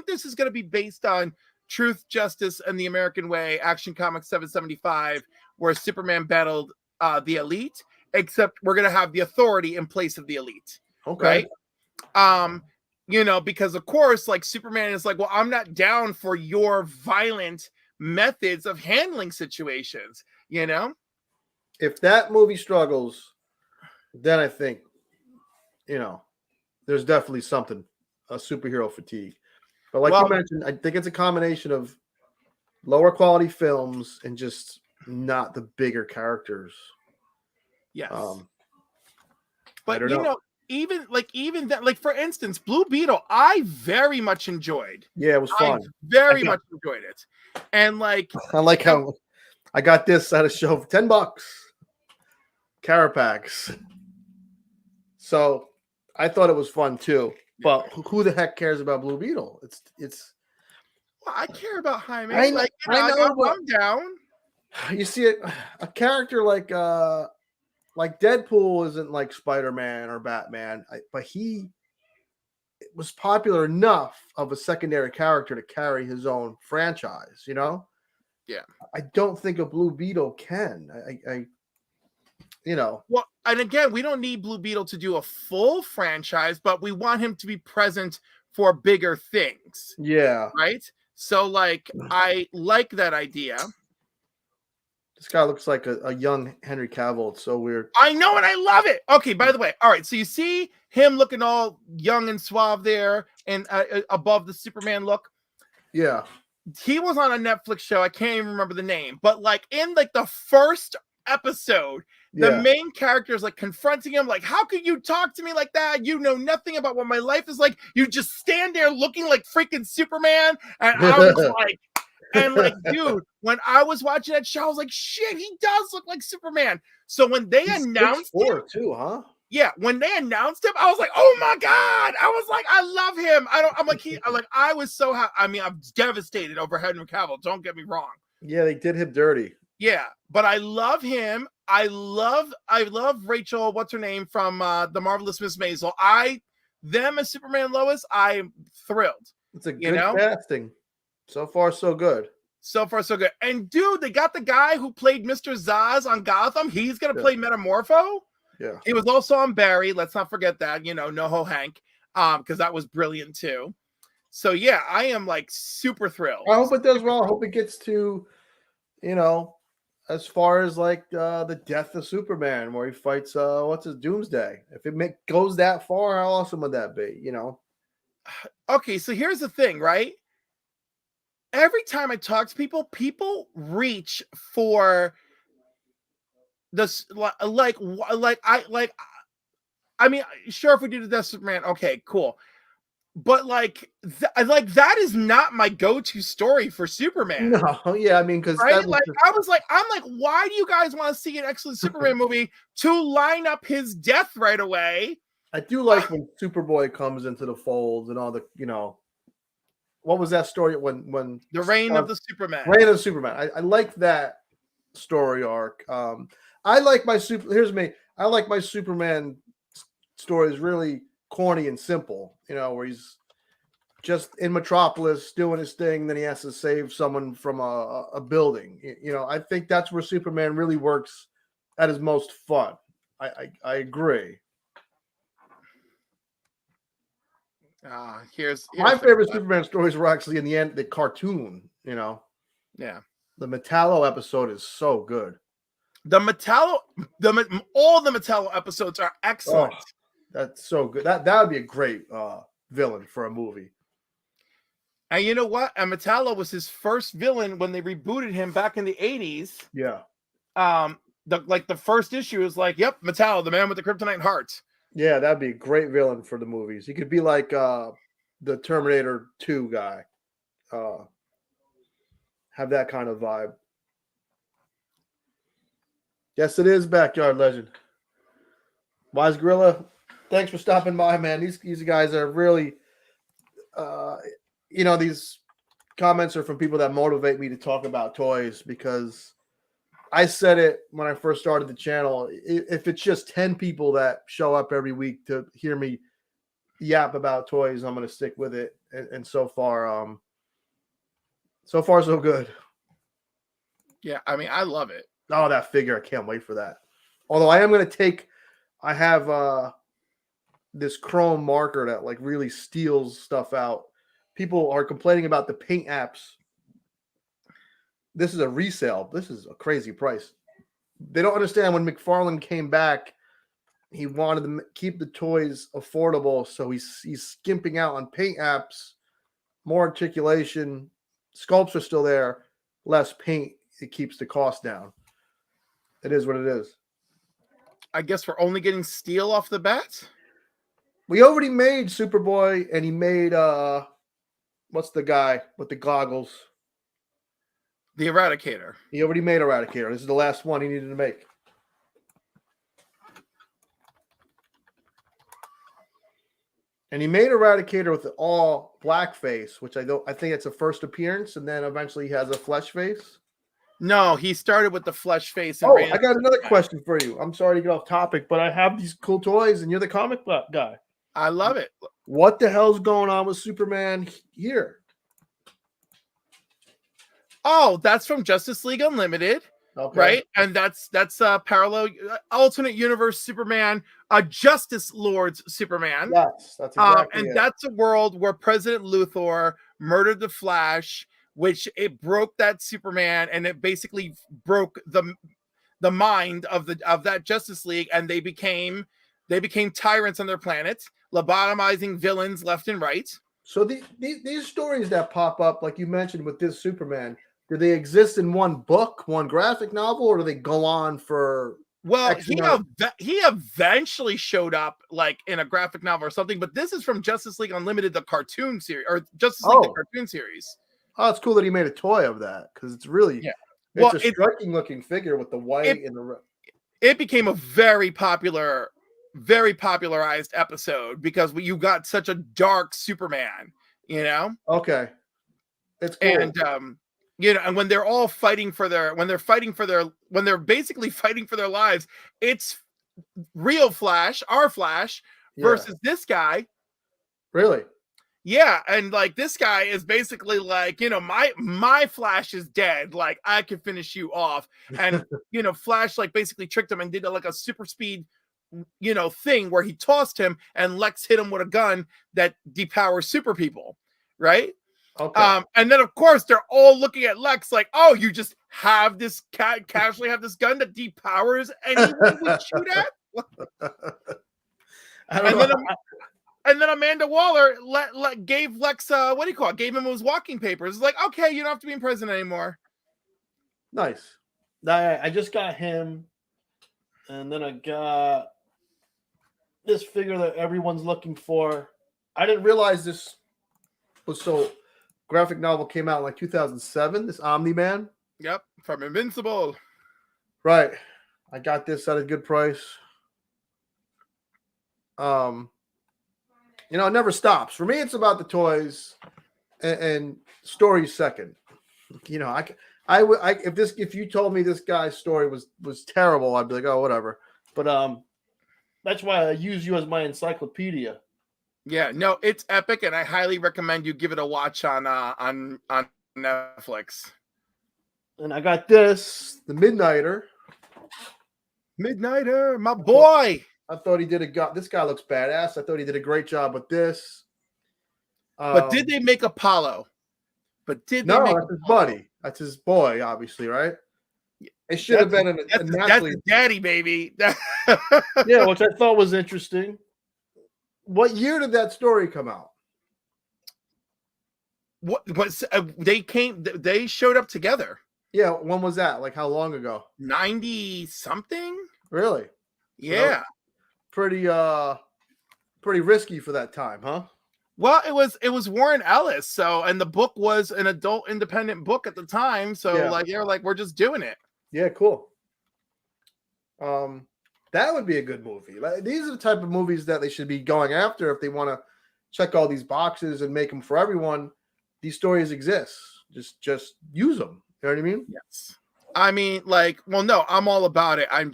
this is going to be based on Truth, Justice, and the American Way, Action Comics 775, where Superman battled the Elite, except we're going to have the Authority in place of the Elite. Okay. Right? You know, because of course, like Superman is like, well, I'm not down for your violent methods of handling situations, you know? If that movie struggles, then I think, you know, there's definitely something, a superhero fatigue. But like you mentioned, I think it's a combination of lower quality films and just not the bigger characters. Yes. But you know, even that, like for instance, Blue Beetle, I very much enjoyed. Yeah, it was fun. I very much enjoyed it. And like I like how I got this at a show for $10. Carapax. So I thought it was fun too. But who the heck cares about Blue Beetle? It's well, I care about Jaime. I know, I'm down. You see it, a character like Deadpool isn't like Spider-Man or Batman, but he was popular enough of a secondary character to carry his own franchise, you know? Yeah. I don't think a Blue Beetle can. I you know. Well, and again, we don't need Blue Beetle to do a full franchise, but we want him to be present for bigger things, Yeah. right? So like I like that idea. This guy looks like a young Henry Cavill. It's so weird. I know and I love it. Okay, by the way, all right. So you see him looking all young and suave there, and above the Superman look. Yeah. He was on a Netflix show. I can't even remember the name, but like in like the first episode, the Yeah. main character is like confronting him, like, "How could you talk to me like that? You know nothing about what my life is like. You just stand there looking like freaking Superman." And I was like. And like, dude, when I was watching that show, I was like, shit, he does look like Superman. So when they He's announced him, 6'4" too, huh? yeah, when they announced him, I was like, oh my God. I was like, I love him. I was so happy. I mean, I'm devastated over Henry Cavill. Don't get me wrong. Yeah, they did him dirty. Yeah, but I love him. I love Rachel, what's her name, from The Marvelous Miss Maisel. Them as Superman and Lois, I'm thrilled. It's a good casting. So far, so good. So far, so good. And dude, they got the guy who played Mr. Zaz on Gotham. He's gonna play Metamorpho. Yeah. He was also on Barry. Let's not forget that. NoHo Hank, because that was brilliant too. So yeah, I am like super thrilled. I hope it does well. I hope it gets to, as far as like the death of Superman, where he fights what's his Doomsday. If it goes that far, how awesome would that be? Okay, so here's the thing, right? Every time I talk to people reach for this, I mean, sure, if we do the Death of Superman, okay, cool. But that is not my go-to story for Superman. No, yeah, I mean, because right? I'm like, why do you guys want to see an excellent Superman movie to line up his death right away? I do like when Superboy comes into the fold and all the, what was that story when the Reign of the Superman? Reign of the Superman. I like that story arc. I like my I like my Superman stories really corny and simple, where he's just in Metropolis doing his thing, then he has to save someone from a building. I think that's where Superman really works at his most fun. I agree. Here's my favorite Superman stories were actually in the end, the cartoon, Yeah. The Metallo episode is so good. All the Metallo episodes are excellent. Oh, that's so good. That would be a great villain for a movie. And you know what? And Metallo was his first villain when they rebooted him back in the 80s. Yeah. The first issue is like, yep, Metallo, the man with the kryptonite heart. Yeah, that'd be a great villain for the movies. He could be like the Terminator 2 guy. Have that kind of vibe. Yes, it is Backyard Legend. Wise Gorilla, thanks for stopping by, man. These guys are really, these comments are from people that motivate me to talk about toys, because I said it when I first started the channel. If it's just 10 people that show up every week to hear me yap about toys, I'm going to stick with it. And so far, so good. Yeah, I mean, I love it. Oh, that figure. I can't wait for that. Although I am going to I have this chrome marker that like really steals stuff out. People are complaining about the paint apps. This is a resale. This is a crazy price. They don't understand when McFarlane came back, he wanted to keep the toys affordable. So he's skimping out on paint apps, more articulation. Sculpts are still there, less paint. It keeps the cost down. It is what it is. I guess we're only getting steel off the bat. We already made Superboy, and he made what's the guy with the goggles? The Eradicator. He already made Eradicator. This is the last one he needed to make. And he made Eradicator with the all black face, which I think it's a first appearance, and then eventually he has a flesh face. No, he started with the flesh face. And I got another question for you. I'm sorry to get off topic, but I have these cool toys, and you're the comic book guy. I love it. What the hell's going on with Superman here? Oh, that's from Justice League Unlimited. Okay. right? And that's parallel alternate universe Superman, a Justice Lord's Superman. Yes, that's exactly And it. that's a world where President Luthor murdered the Flash, which it broke that Superman, and it basically broke the mind of that Justice League, and they became tyrants on their planet, lobotomizing villains left and right. So these stories that pop up, like you mentioned with this Superman, do they exist in one book, one graphic novel, or do they go on for Well, X amount? he eventually showed up like in a graphic novel or something, but this is from Justice League Unlimited, the cartoon series, or Justice League the Oh, cartoon series. oh, it's cool that he made a toy of that because it's really, Yeah. it's Well, a striking looking figure with the white and the red. it became a very popularized episode because you got such a dark Superman, you know? Okay, it's cool. And you know, and when they're all fighting for their when they're basically fighting for their lives, it's real Flash, our Flash, Yeah. versus this guy. Really? Yeah, and like this guy is basically like, you know, my Flash is dead, like I can finish you off. And you know, Flash like basically tricked him and did like a super speed, you know, thing where he tossed him and Lex hit him with a gun that depowers super people, right? Okay. And then of course they're all looking at Lex like, oh, you just have this casually have this gun that depowers anyone we shoot at. I don't And know. then and then Amanda Waller gave Lex what do you call it? Gave him his walking papers. It's like, okay, you don't have to be in prison anymore. Nice. I just got him, and then I got this figure that everyone's looking for. I didn't realize this was so. Graphic novel came out in like 2007. This Omni-Man. Yep, from Invincible. Right. I got this at a good price. You know, it never stops. For me, it's about the toys and stories second. You know, if you told me this guy's story was terrible, I'd be like, oh, whatever. But that's why I use you as my encyclopedia. Yeah, no, it's epic, and I highly recommend you give it a watch on Netflix. And I got this, the Midnighter. Midnighter, my boy. I thought he did this guy looks badass. I thought he did a great job with this. But did they make Apollo? But did they no, make that's his Apollo? buddy. That's his boy, obviously, right? It should have been that's his daddy, baby. Yeah, which I thought was interesting. What year did that story come out? What they showed up together. Yeah, when was that? Like how long ago? 90 something? Really? Yeah. So pretty risky for that time, huh? Well, it was Warren Ellis, so, and the book was an adult independent book at the time, so Yeah. like they're like, we're just doing it. Yeah, cool. That would be a good movie. Like, these are the type of movies that they should be going after if they want to check all these boxes and make them for everyone. These stories exist. Just use them. You know what I mean? Yes. I mean, like, well, no, I'm all about it. I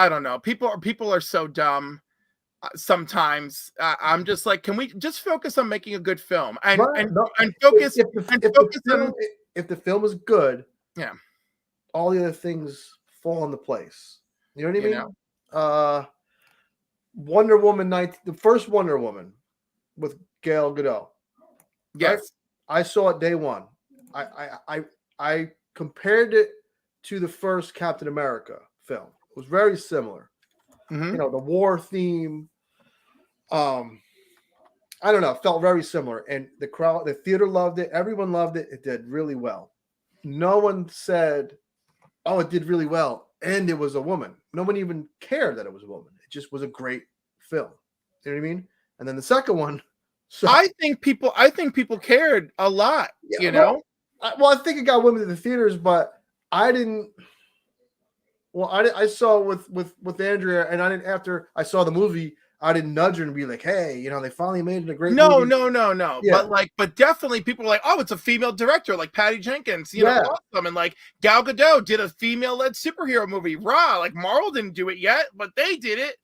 don't know. People are so dumb sometimes. I'm just like, can we just focus on making a good film and focus if the film is good, yeah, all the other things fall into place. You know what I mean? know? Wonder Woman the first Wonder Woman with Gal Gadot. Yes. I saw it day one. I compared it to the first Captain America film. It was very similar. Mhm. You know, the war theme. I don't know. It felt very similar. And the theater loved it. Everyone loved it. It did really well. No one said, oh, it did really well. And it was a woman. No one even cared that it was a woman. It just was a great film. You know what I mean? And then the second one. So, I think people cared a lot, yeah, you know? I think it got women to the theaters, but I didn't. Well, I saw with Andrea, and I didn't. After I saw the movie, I didn't nudge her and be like, "Hey, you know, they finally made it a great No. movie." Yeah. But definitely people were like, oh, it's a female director, like Patty Jenkins, you Yeah. know, awesome. And like Gal Gadot did a female-led superhero movie. Rah, like Marvel didn't do it yet, but they did it.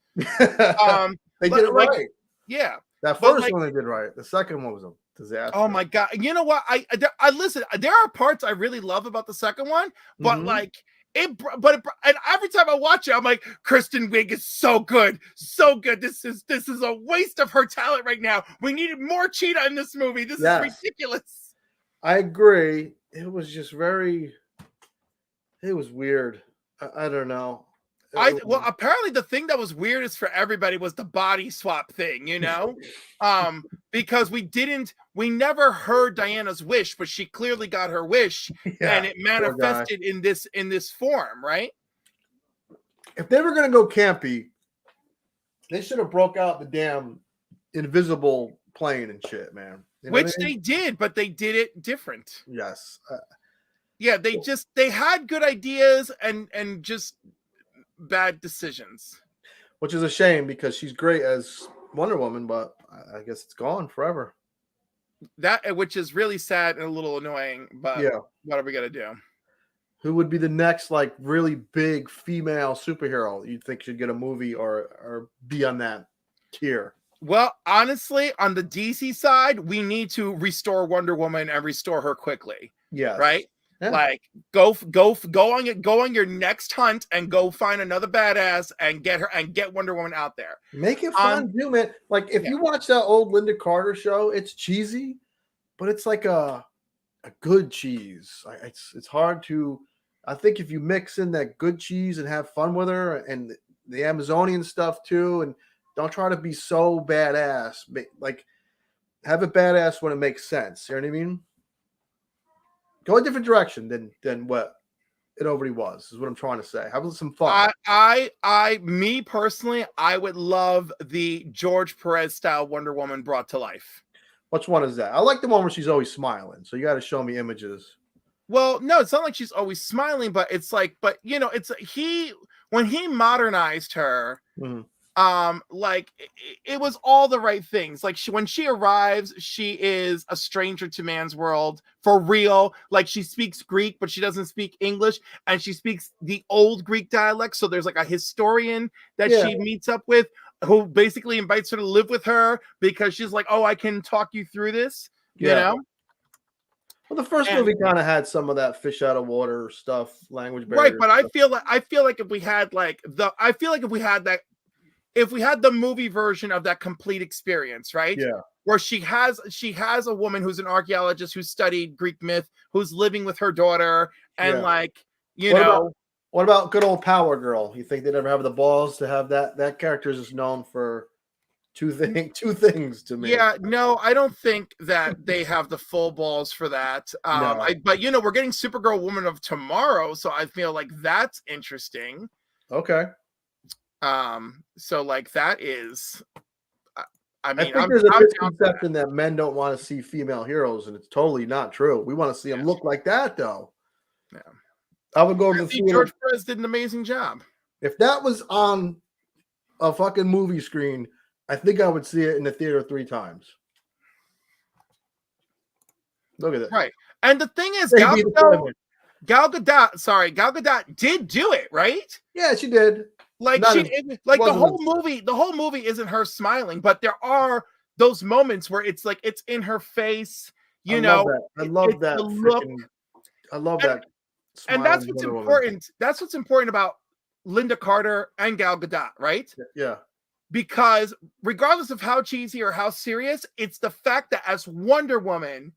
They did it like, right. Yeah. That but first like- one they did right. The second one was a Disaster. Oh my god! You know what? I listen. There are parts I really love about the second one, but Mhm. like and every time I watch it, I'm like, Kristen Wiig is so good, so good. This is a waste of her talent right now. We needed more Cheetah in this movie. This is Yes, ridiculous. I agree. It was just very. It was weird. I don't know. Well, apparently the thing that was weirdest for everybody was the body swap thing, because we never heard Diana's wish, but she clearly got her wish, and Yeah, it poor guy. manifested in this form, right? If they were gonna go campy, they should have broke out the damn invisible plane and shit, man. You know what Which I mean? they did, but they did it different. Yes. Yeah, they had good ideas and just bad decisions. Which is a shame because she's great as Wonder Woman, but I guess it's gone forever. That which is really sad and a little annoying, but Yeah. what are we gonna do? Who would be the next like really big female superhero you'd think should get a movie or be on that tier? Well, honestly, on the DC side, we need to restore Wonder Woman and restore her quickly, Yes. right? Yeah. Like go on your next hunt and go find another badass and get her and get Wonder Woman out there. Make it fun, too, man. Like if you watch that old Linda Carter show, it's cheesy, but it's like a good cheese. It's hard to. I think if you mix in that good cheese and have fun with her and the Amazonian stuff too, and don't try to be so badass, like have it badass when it makes sense. You know what I mean? Go a different direction than what it already was. Is what I'm trying to say. Have some fun. Me personally, I would love the George Perez style Wonder Woman brought to life. Which one is that? I like the one where she's always smiling. So you got to show me images. Well, no, it's not like she's always smiling, but it's like, when he modernized her, Mhm. like it was all the right things. Like when she arrives, she is a stranger to man's world for real. Like she speaks Greek, but she doesn't speak English, and she speaks the old Greek dialect. So there's like a historian that Yeah. she meets up with who basically invites her to live with her because she's like, oh, I can talk you through this, you Yeah. know? Well, the first movie kind of had some of that fish out of water stuff, language Right, barriers. but I feel like if we had if we had the movie version of that complete experience, right? Yeah. Where she has a woman who's an archaeologist who studied Greek myth, who's living with her daughter, and Yeah. What about good old Power Girl? You think they'd ever have the balls to have that? That character is known for two things to me. Yeah, no, I don't think that they have the full balls for that. No. But we're getting Supergirl Woman of Tomorrow, so I feel like that's interesting. Okay. So like that is, I mean, I think there's a misconception that men don't want to see female heroes, and it's totally not true. We want to see them look like that, though. Yeah. I would go to the theater. George Perez did an amazing job. If that was on a fucking movie screen, I think I would see it in the theater 3 times. Look at that. Right. And the thing is, Gal Gadot did do it, right? Yeah, she did. Like the whole movie isn't her smiling, but there are those moments where it's like it's in her face, I love that look. I love that. And that's what's important. That's what's important about Linda Carter and Gal Gadot, right? Yeah. Because regardless of how cheesy or how serious, it's the fact that as Wonder Woman,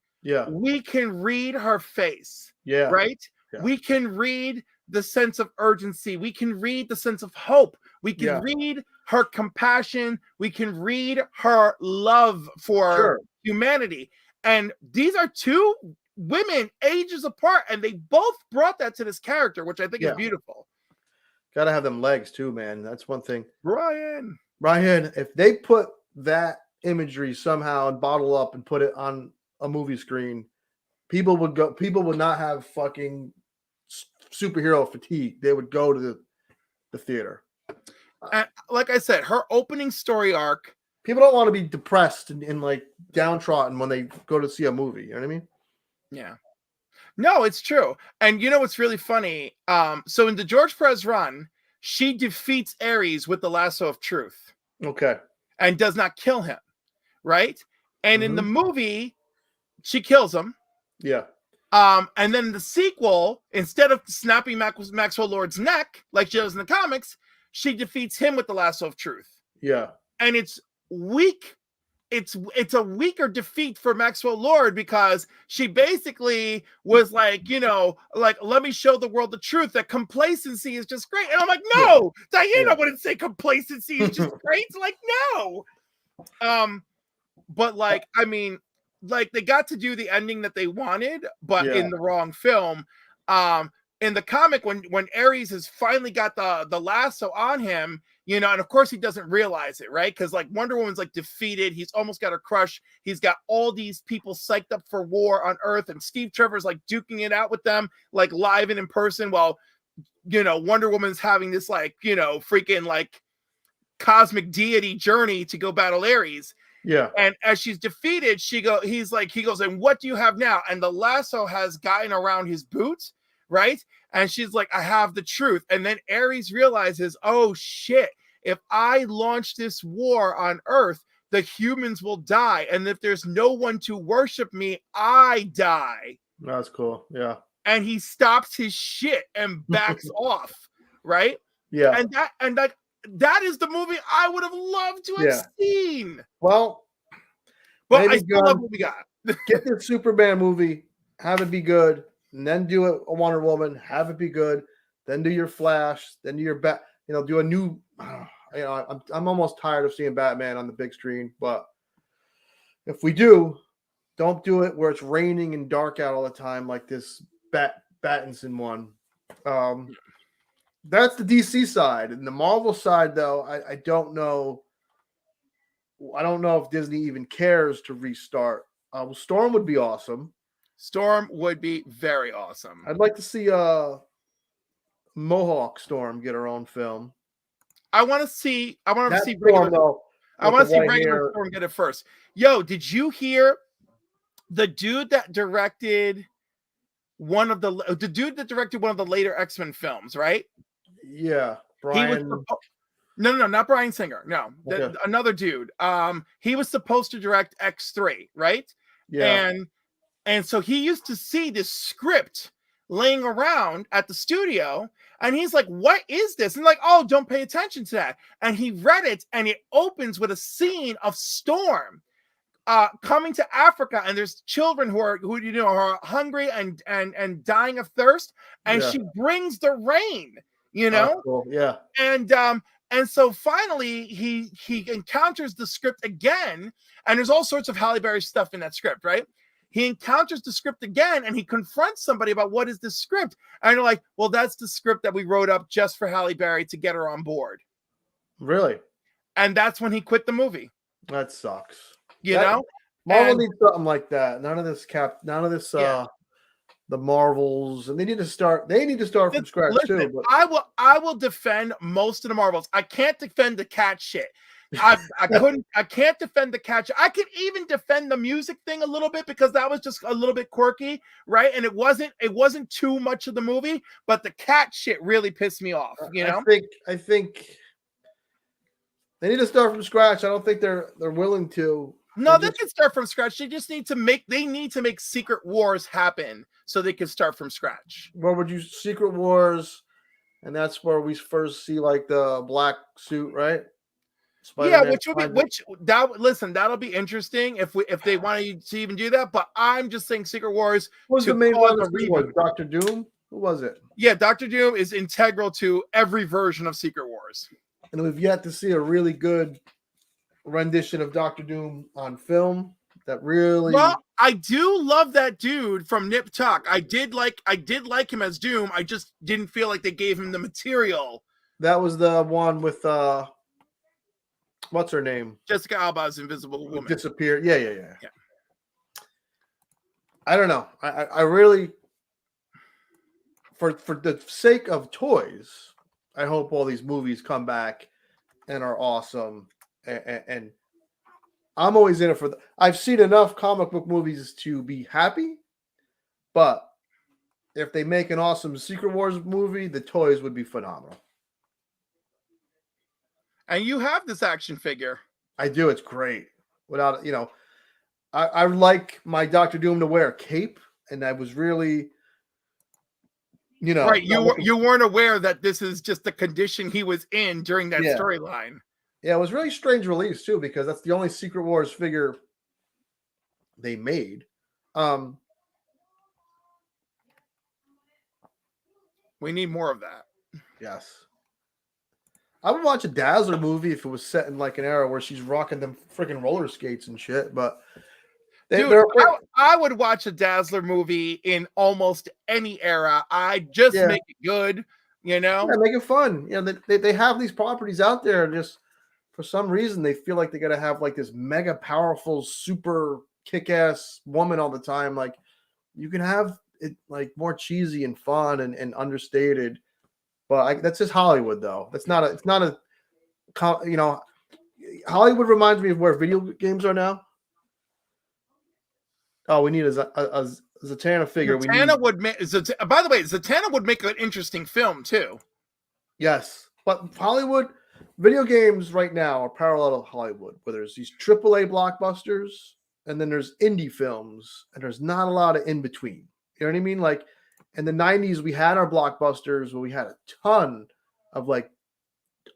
we can read her face. Yeah. Right? Yeah. We can read the sense of urgency. We can read the sense of hope. We can read her compassion. We can read her love for humanity. And these are two women ages apart, and they both brought that to this character, which I think is beautiful. Gotta have them legs too, man. That's one thing. Ryan, if they put that imagery somehow and bottle up and put it on a movie screen, people would not have fucking superhero fatigue. They would go to the theater. And like I said, her opening story arc. People don't want to be depressed and like downtrodden when they go to see a movie. You know what I mean? Yeah. No, it's true. And you know what's really funny? So in the George Perez run, she defeats Ares with the lasso of truth. Okay. And does not kill him. Right? And in the movie, she kills him. Yeah. And then the sequel, instead of snapping Maxwell Lord's neck like she does in the comics, she defeats him with the lasso of truth. Yeah. And it's weak. It's a weaker defeat for Maxwell Lord because she basically was like, you know, like, let me show the world the truth that complacency is just great. And I'm like, no, Diana wouldn't say complacency is just great. Like, no. But like, I mean, like they got to do the ending that they wanted, but in the wrong film. In the comic, when Ares has finally got the lasso on him, you know, and of course he doesn't realize it, right? Because like Wonder Woman's like defeated, he's almost got her crushed. He's got all these people psyched up for war on Earth, and Steve Trevor's like duking it out with them, like live and in person, while you know Wonder Woman's having this like you know freaking like cosmic deity journey to go battle Ares. Yeah. And as she's defeated, he goes, and what do you have now? And the lasso has gotten around his boot, right? And she's like, I have the truth. And then Ares realizes, oh shit, if I launch this war on Earth, the humans will die. And if there's no one to worship me, I die. That's cool. Yeah. And he stops his shit and backs off, right? Yeah. And that is the movie I would have loved to have seen. Well, but I still love what we got. Get the Superman movie, have it be good, and then do a Wonder Woman, have it be good, then do your Flash, then do your do a new. You know, I'm almost tired of seeing Batman on the big screen, but if we do, don't do it where it's raining and dark out all the time like this Pattinson one. That's the DC side, and the Marvel side, though, I don't know. I don't know if Disney even cares to restart. Storm would be awesome. Storm would be very awesome. I'd like to see Mohawk Storm get her own film. I want to see regular Storm get it first. Yo, did you hear the dude that directed one of the later X-Men films, right? Yeah, Brian. No, not Bryan Singer. No, another dude. He was supposed to direct X3, right? Yeah. And so he used to see this script laying around at the studio, and he's like, "What is this?" And like, "Oh, don't pay attention to that." And he read it, and it opens with a scene of Storm coming to Africa, and there's children who are hungry and dying of thirst, and she brings the rain. You know, cool. Yeah. And so finally he encounters the script again, and there's all sorts of Halle Berry stuff in that script, right? He encounters the script again, and he confronts somebody about what is this script, and they're like, well, that's the script that we wrote up just for Halle Berry to get her on board. Really? And that's when he quit the movie. That sucks. You know? Marvel needs something like that. None of this the Marvels, and they need to start from scratch too. But I will defend most of the Marvels. I can't defend the cat shit. I can't defend the cat shit. I can even defend the music thing a little bit because that was just a little bit quirky, right? And it wasn't too much of the movie, but the cat shit really pissed me off, you know? I think they need to start from scratch. I don't think they're willing to. No, they can start from scratch. They just need to make Secret Wars happen so they can start from scratch. What would you Secret Wars? And that's where we first see like the black suit, right? Spider-Man, that'll be interesting if they want to even do that. But I'm just saying Secret Wars. What was the main one? Dr. Doom? Who was it? Yeah, Dr. Doom is integral to every version of Secret Wars. And we've yet to see a really good rendition of Dr. Doom on film. That really. Well, I do love that dude from Nip Tuck. I did like him as Doom. I just didn't feel like they gave him the material. That was the one with what's her name? Jessica Alba's Invisible Woman. Disappeared. Yeah. I don't know. I really, for the sake of toys, I hope all these movies come back and are awesome. And I'm always in it for I've seen enough comic book movies to be happy, but if they make an awesome Secret Wars movie, the toys would be phenomenal. And you have this action figure. I do. It's great. Without, I like my Doctor Doom to wear a cape, and I was really, Right. not looking. You weren't aware that this is just the condition he was in during that Yeah, storyline. yeah, it was really strange release too because that's the only Secret Wars figure they made. Um, We need more of that. yes, I would watch a Dazzler movie if it was set in like an era where she's rocking them freaking roller skates and shit. But Dude, they're I would watch a Dazzler movie in almost any era. I just yeah, make it good, you know? yeah, make it fun. They have these properties out there, and just for some reason they feel like they got to have like this mega powerful, super kick-ass woman all the time. Like you can have it like more cheesy and fun and understated. But that's just Hollywood, though. It's not a Hollywood reminds me of where video games are now. Oh, we need a Zatanna figure. We need Zatanna would make. By the way, Zatanna would make an interesting film too. yes, but Hollywood video games right now are parallel to Hollywood, where there's these AAA blockbusters and then there's indie films, and there's not a lot of in between. You know what I mean? Like in the '90s, we had our blockbusters where we had a ton of like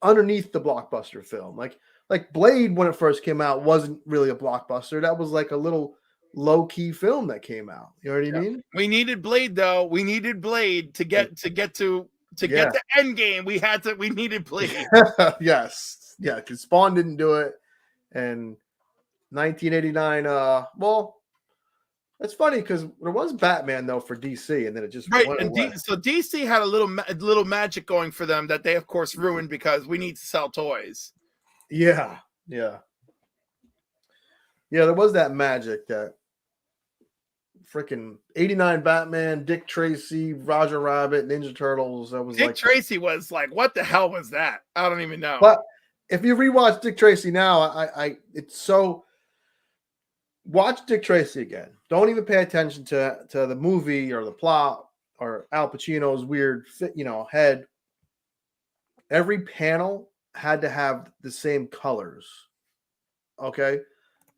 underneath the blockbuster film. Like Blade when it first came out wasn't really a blockbuster. That was like a little low key film that came out. You know what I mean? We needed Blade though. We needed Blade to get to Yeah. Endgame. We needed Blade. Yes. Yeah, because Spawn didn't do it. And 1989, well, it's funny because there was Batman though for DC, and then it just Right, went and away. so DC had a little magic going for them that they of course ruined because we need to sell toys. Yeah, yeah. Yeah, there was that magic that freaking 89 Batman, Dick Tracy, Roger Rabbit, Ninja Turtles. That was Dick like Tracy was like, what the hell was that? I don't even know. but if you rewatch Dick Tracy now, I it's so watch Dick Tracy again. Don't even pay attention to the movie or the plot or Al Pacino's weird head. Every panel had to have the same colors. Okay.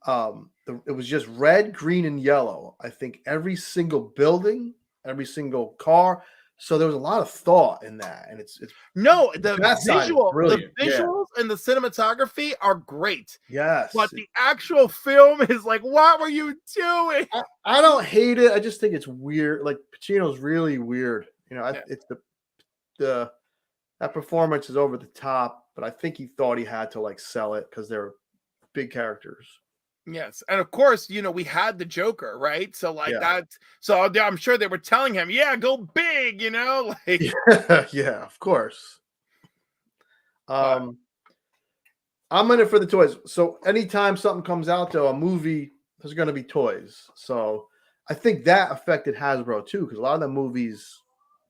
It was just red, green, and yellow. I think every single building, every single car. So there was a lot of thought in that, and it's no, the that side is brilliant. visuals and the cinematography are great. Yes, But the actual film is like, what were you doing? I don't hate it. I just think it's weird. Like Pacino's really weird. It's the that performance is over the top, but I think he thought he had to like sell it because they're big characters. Yes, and of course, we had the Joker, right? So like Yeah. that. So I'm sure they were telling him, "Yeah, go big," like. Yeah, of course. I'm in it for the toys. So anytime something comes out, though, a movie, there's going to be toys. So I think that affected Hasbro too, because a lot of the movies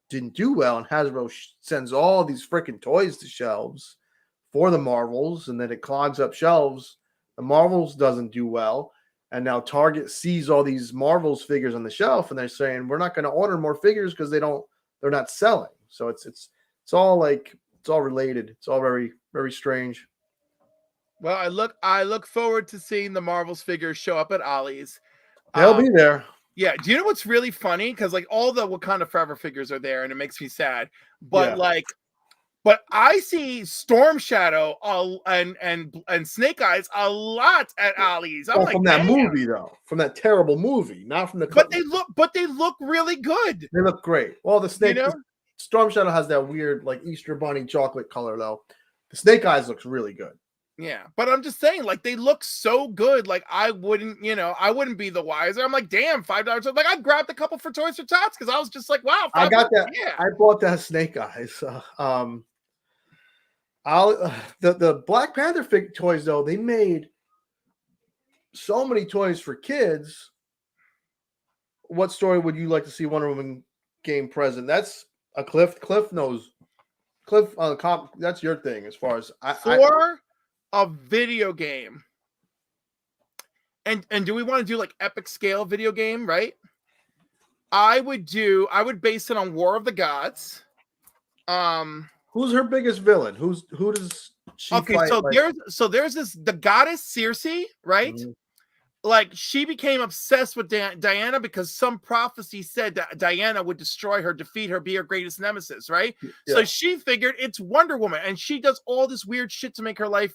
didn't do well, and Hasbro sends all these freaking toys to shelves for the Marvels, and then it clogs up shelves. The Marvels doesn't do well, and now Target sees all these Marvels figures on the shelf, and they're saying we're not going to order more figures because they're not selling. So it's all like it's all related. It's all very very strange. Well, I look forward to seeing the Marvels figures show up at Ollie's. They'll be there. Yeah. Do you know what's really funny? Because like all the Wakanda Forever figures are there, and it makes me sad. But but I see Storm Shadow and Snake Eyes a lot at Ollie's. I'm like, from that damn. movie though, from that terrible movie, not from the. But they look really good. They look great. Well, the snake, You know? Storm Shadow has that weird like Easter Bunny chocolate color though. The Snake Eyes looks really good. Yeah, but I'm just saying, like they look so good. Like I wouldn't be the wiser. I'm like, damn, $5. Like I grabbed a couple for Toys for Tots because I was just like, wow, I got that. Yeah, I bought that Snake Eyes. The Black Panther toys though, they made so many toys for kids. What story would you like to see Wonder Woman game present? That's a Cliff. Cliff knows. Cliff, that's your thing as far as for a video game. And do we want to do like epic scale video game, right? I would base it on War of the Gods. Who's her biggest villain? Who does she fight? So there's the goddess Circe, right? like she became obsessed with Diana because some prophecy said that Diana would destroy her, defeat her, be her greatest nemesis, right? So Yeah. she figured it's Wonder Woman, and she does all this weird shit to make her life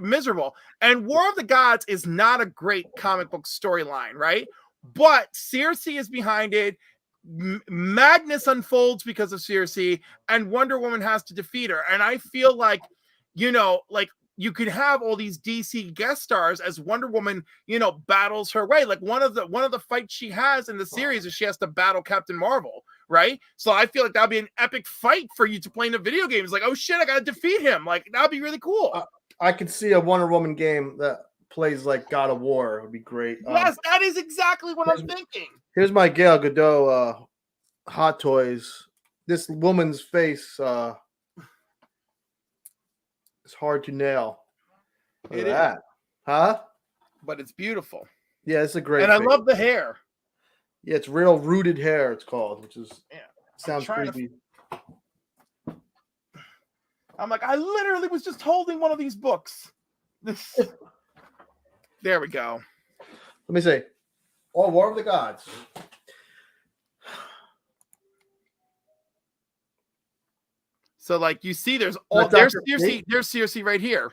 miserable. And War of the Gods is not a great comic book storyline, right? But Circe is behind it. Madness unfolds because of Circe, and Wonder Woman has to defeat her. And I feel like, like you could have all these DC guest stars as Wonder Woman, battles her way. Like one of the fights she has in the series is she has to battle Captain Marvel, right? So I feel like that'd be an epic fight for you to play in the video game. It's like, oh shit, I gotta defeat him. Like that'd be really cool. I could see a Wonder Woman game that plays like God of War. It would be great. Yes, that is exactly what I'm thinking. Here's my Gal Gadot Hot Toys. This woman's face is hard to nail. Look at that. Huh? But it's beautiful. Yeah, it's a great. And I love the hair. Yeah, it's real rooted hair. It's called, which is sounds trying to- creepy. I'm like, I literally was just holding one of these books. There we go. Let me see. Oh, War of the Gods. So, like, you see, there's Dr. Circe, Fate? there's Circe right here,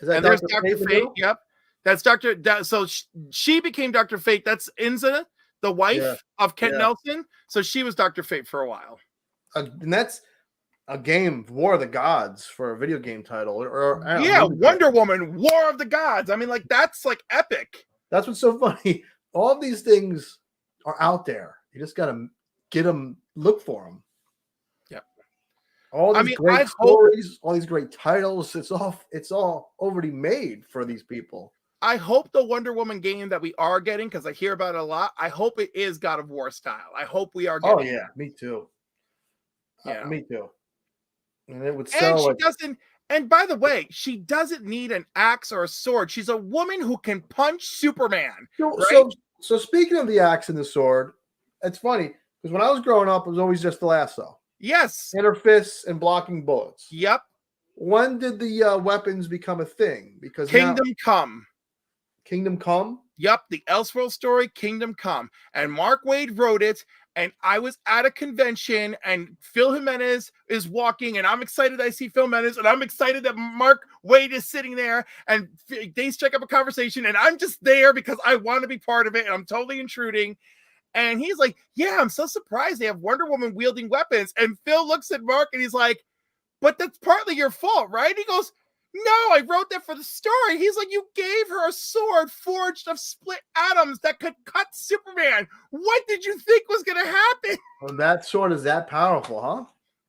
Is that and there's Dr. Dr. Fate. Yep, that's Dr. So she became Dr. Fate. That's Inza, the wife of Kent Nelson. So she was Dr. Fate for a while. And that's a game, War of the Gods, for a video game title. Or Wonder Woman, War of the Gods. I mean, like, that's like epic. That's what's so funny. All of these things are out there. You just got to get them, look for them. Yeah. All these great stories, all these great titles. It's all already made for these people. I hope the Wonder Woman game that we are getting, because I hear about it a lot, I hope it is God of War style. I hope we are getting me too. Yeah. Me too. And it would sell. And she doesn't. And by the way, she doesn't need an axe or a sword. She's a woman who can punch Superman. So speaking of the axe and the sword, it's funny because when I was growing up, it was always just the lasso. Yes. And her fists and blocking bullets. Yep. When did the weapons become a thing? Because Kingdom Come. Kingdom Come? Yep. The Elseworld story, Kingdom Come. And Mark Waid wrote it. And I was at a convention and Phil Jimenez is walking, and I'm excited I see Phil Jimenez, and I'm excited that Mark Waid is sitting there, and they strike up a conversation, and I'm just there because I want to be part of it, and I'm totally intruding. And he's like, yeah, I'm so surprised they have Wonder Woman wielding weapons. And Phil looks at Mark and he's like, but that's partly your fault, right? He goes, no, I wrote that for the story. He's like, you gave her a sword forged of split atoms that could cut Superman. What did you think was going to happen? Well, that sword is that powerful, huh?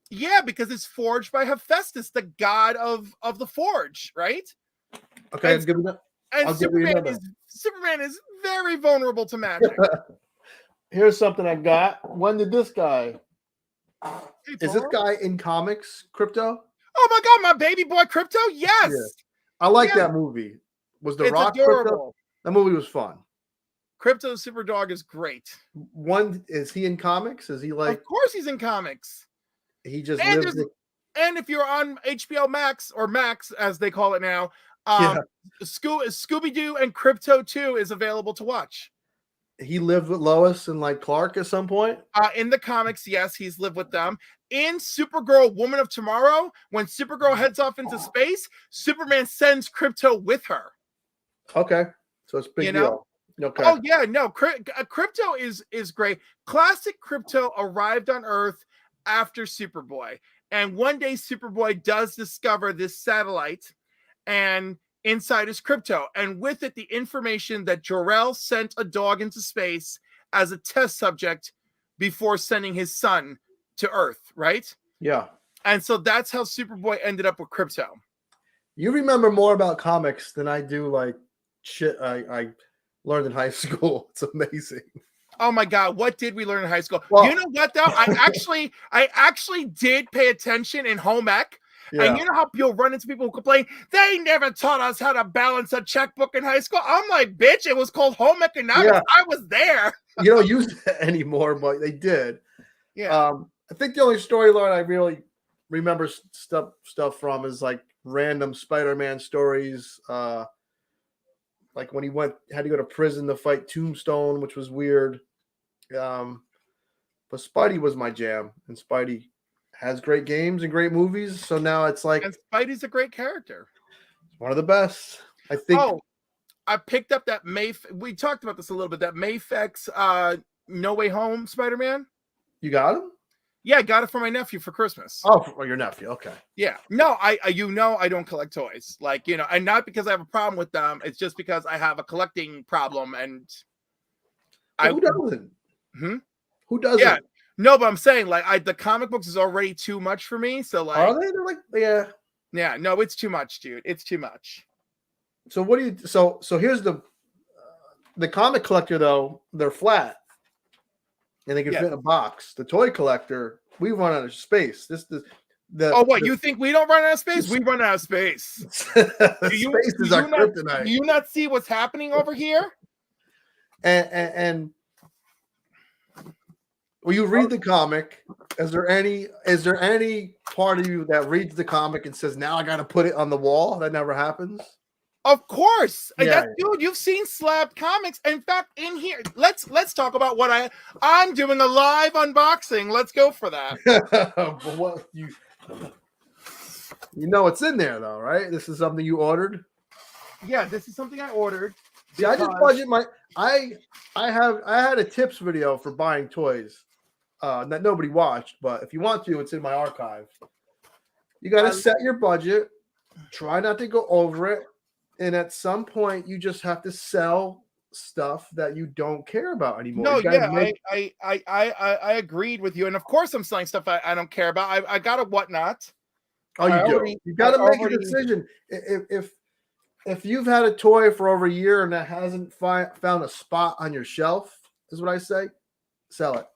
Yeah, because it's forged by Hephaestus, the god of the forge, right? Okay, and, give me that. And Superman is very vulnerable to magic. Here's something I got. When did this guy? Is this guy in comics, Crypto? Oh my God, my baby boy Crypto? Yes. Yeah. I like that movie. Was The Rock Crypto? That movie was fun. Crypto Superdog is great. Is he in comics? Is he like? Of course he's in comics. He just and lives. And if you're on HBO Max, or Max as they call it now, Scooby-Doo and Crypto 2 is available to watch. He lived with Lois and like Clark at some point? In the comics, yes, he's lived with them. In Supergirl, Woman of Tomorrow, when Supergirl heads off into space, Superman sends Crypto with her. Okay. So it's a big deal. Okay. Oh, yeah, no. Crypto is great. Classic Crypto arrived on Earth after Superboy. And one day Superboy does discover this satellite, and inside is Crypto, and with it, the information that Jor-El sent a dog into space as a test subject before sending his son to Earth, right? Yeah. And so that's how Superboy ended up with Crypto. You remember more about comics than I do, like shit I learned in high school. It's amazing. Oh my God, what did we learn in high school? Well, you know what though? I actually did pay attention in home ec. Yeah. And you know how you'll run into people who complain, they never taught us how to balance a checkbook in high school. I'm like, bitch, it was called home economics. Yeah. I was there. You don't use it anymore, but they did. Yeah. I think the only storyline I really remember stuff from is like random Spider-Man stories. like when he had to go to prison to fight Tombstone, which was weird. But Spidey was my jam, and Spidey has great games and great movies. So now it's like And Spidey's a great character. one of the best. I think. Oh, I picked up that we talked about this a little bit. That Mayfex No Way Home Spider-Man. You got him? Yeah, I got it for my nephew for Christmas. Oh, for your nephew. Okay. Yeah. No, I I don't collect toys. Like, and not because I have a problem with them. It's just because I have a collecting problem, and Who doesn't? Hmm? Who doesn't? Yeah. No, but I'm saying like the comic books is already too much for me. So like, Are they? They're like, yeah. Yeah, no, it's too much, dude. It's too much. So what do you? So here's the comic collector though. They're flat, and they can fit in a box. The toy collector, we run out of space. Oh, what you think we don't run out of space? We run out of space. Space is our kryptonite. Do you not see what's happening over here? And will you read the comic? Is there any part of you that reads the comic and says, "Now I got to put it on the wall"? That never happens. Of course. Yeah. Dude, you've seen Slab Comics. In fact, in here, let's talk about what I'm doing a live unboxing. Let's go for that. But what you know what's in there though, right? This is something you ordered. Yeah, this is something I ordered. Yeah, I just budget I had a tips video for buying toys that nobody watched, but if you want to, it's in my archive. You got to set your budget, try not to go over it, and at some point you just have to sell stuff that you don't care about anymore. No, yeah, I agreed with you, and of course I'm selling stuff I don't care about. I got a whatnot. Oh, you do. You got to make a decision. If you've had a toy for over a year and that hasn't found a spot on your shelf, is what I say, sell it.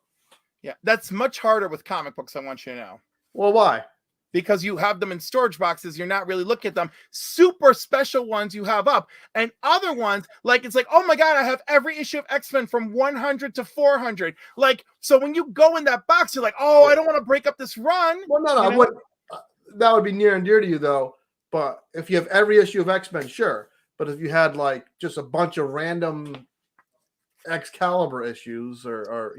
Yeah, that's much harder with comic books, I want you to know. Well, why? Because you have them in storage boxes, you're not really looking at them. Super special ones you have up, and other ones, like it's like, oh my god, I have every issue of X-Men from 100 to 400. Like, so when you go in that box, you're like, oh, I don't want to break up this run. Well, no, that would be near and dear to you, though. But if you have every issue of X-Men, sure. But if you had like just a bunch of random Excalibur issues, or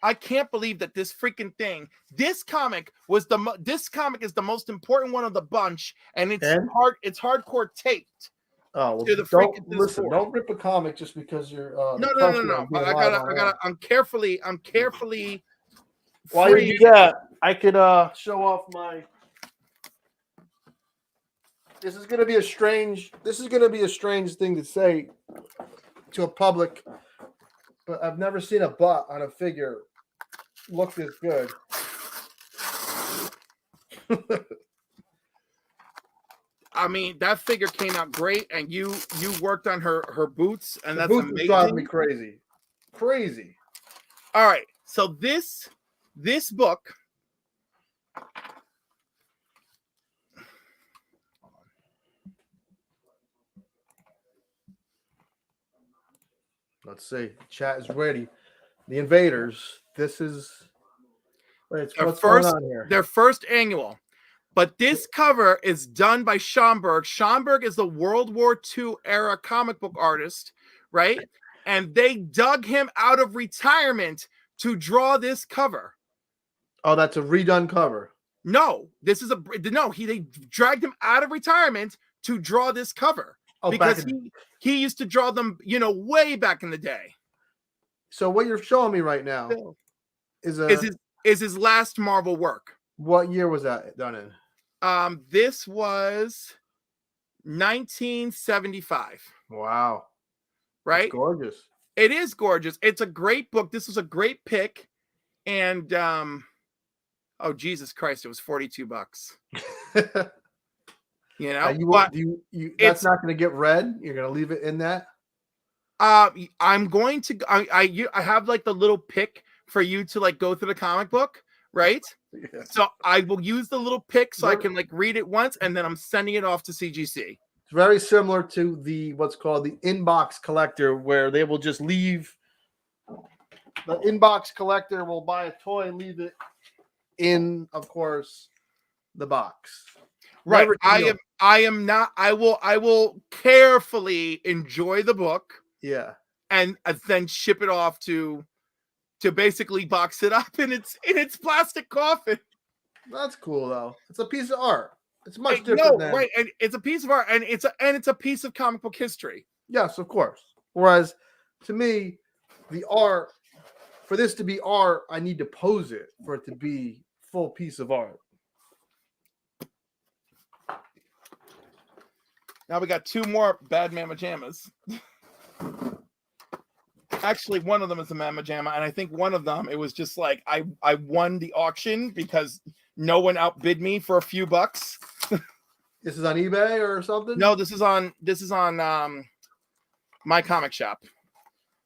I can't believe that this freaking thing, this comic is the most important one of the bunch, and it's hardcore taped. Oh, well, don't rip a comic just because you're no. I'm carefully while you do that, I could show off my. This is gonna be a strange thing to say to a public, but I've never seen a butt on a figure look this good. I mean, that figure came out great, and you worked on her boots, and that's boots amazing. Driving me crazy. All right, so this book. Let's see. Chat is ready. The Invaders. This is what's going on here? Their first annual. But this cover is done by Schomburg. Schomburg is the World War II era comic book artist, right? And they dug him out of retirement to draw this cover. Oh, that's a redone cover. No, they dragged him out of retirement to draw this cover. Oh, because he used to draw them, way back in the day. So what you're showing me right now is his last Marvel work. What year was that done in? This was 1975. Wow. Right? It's gorgeous. It is gorgeous. It's a great book. This was a great pick. And oh Jesus Christ, it was $42. That's not going to get read. You're going to leave it in that. I'm going to. I have like the little pick for you to like go through the comic book, right? Yeah. So I will use the little pick so I can like read it once, and then I'm sending it off to CGC. It's very similar to what's called the inbox collector, where they will just leave. The inbox collector will buy a toy and leave it in, of course, the box. Right. I am not. I will carefully enjoy the book Yeah. and then ship it off to basically box it up in its plastic coffin. That's cool though. It's a piece of art. It's much different No, than right, and it's a piece of art, and it's a piece of comic book history. yes, of course. Whereas to me, the art for this to be art, I need to pose it for it to be full piece of art. Now we got 2 more bad Mama Jammas. Actually, one of them is a Mama Jamma, and I think one of them it was just like I won the auction because no one outbid me for a few bucks. This is on eBay or something? No, this is on my comic shop.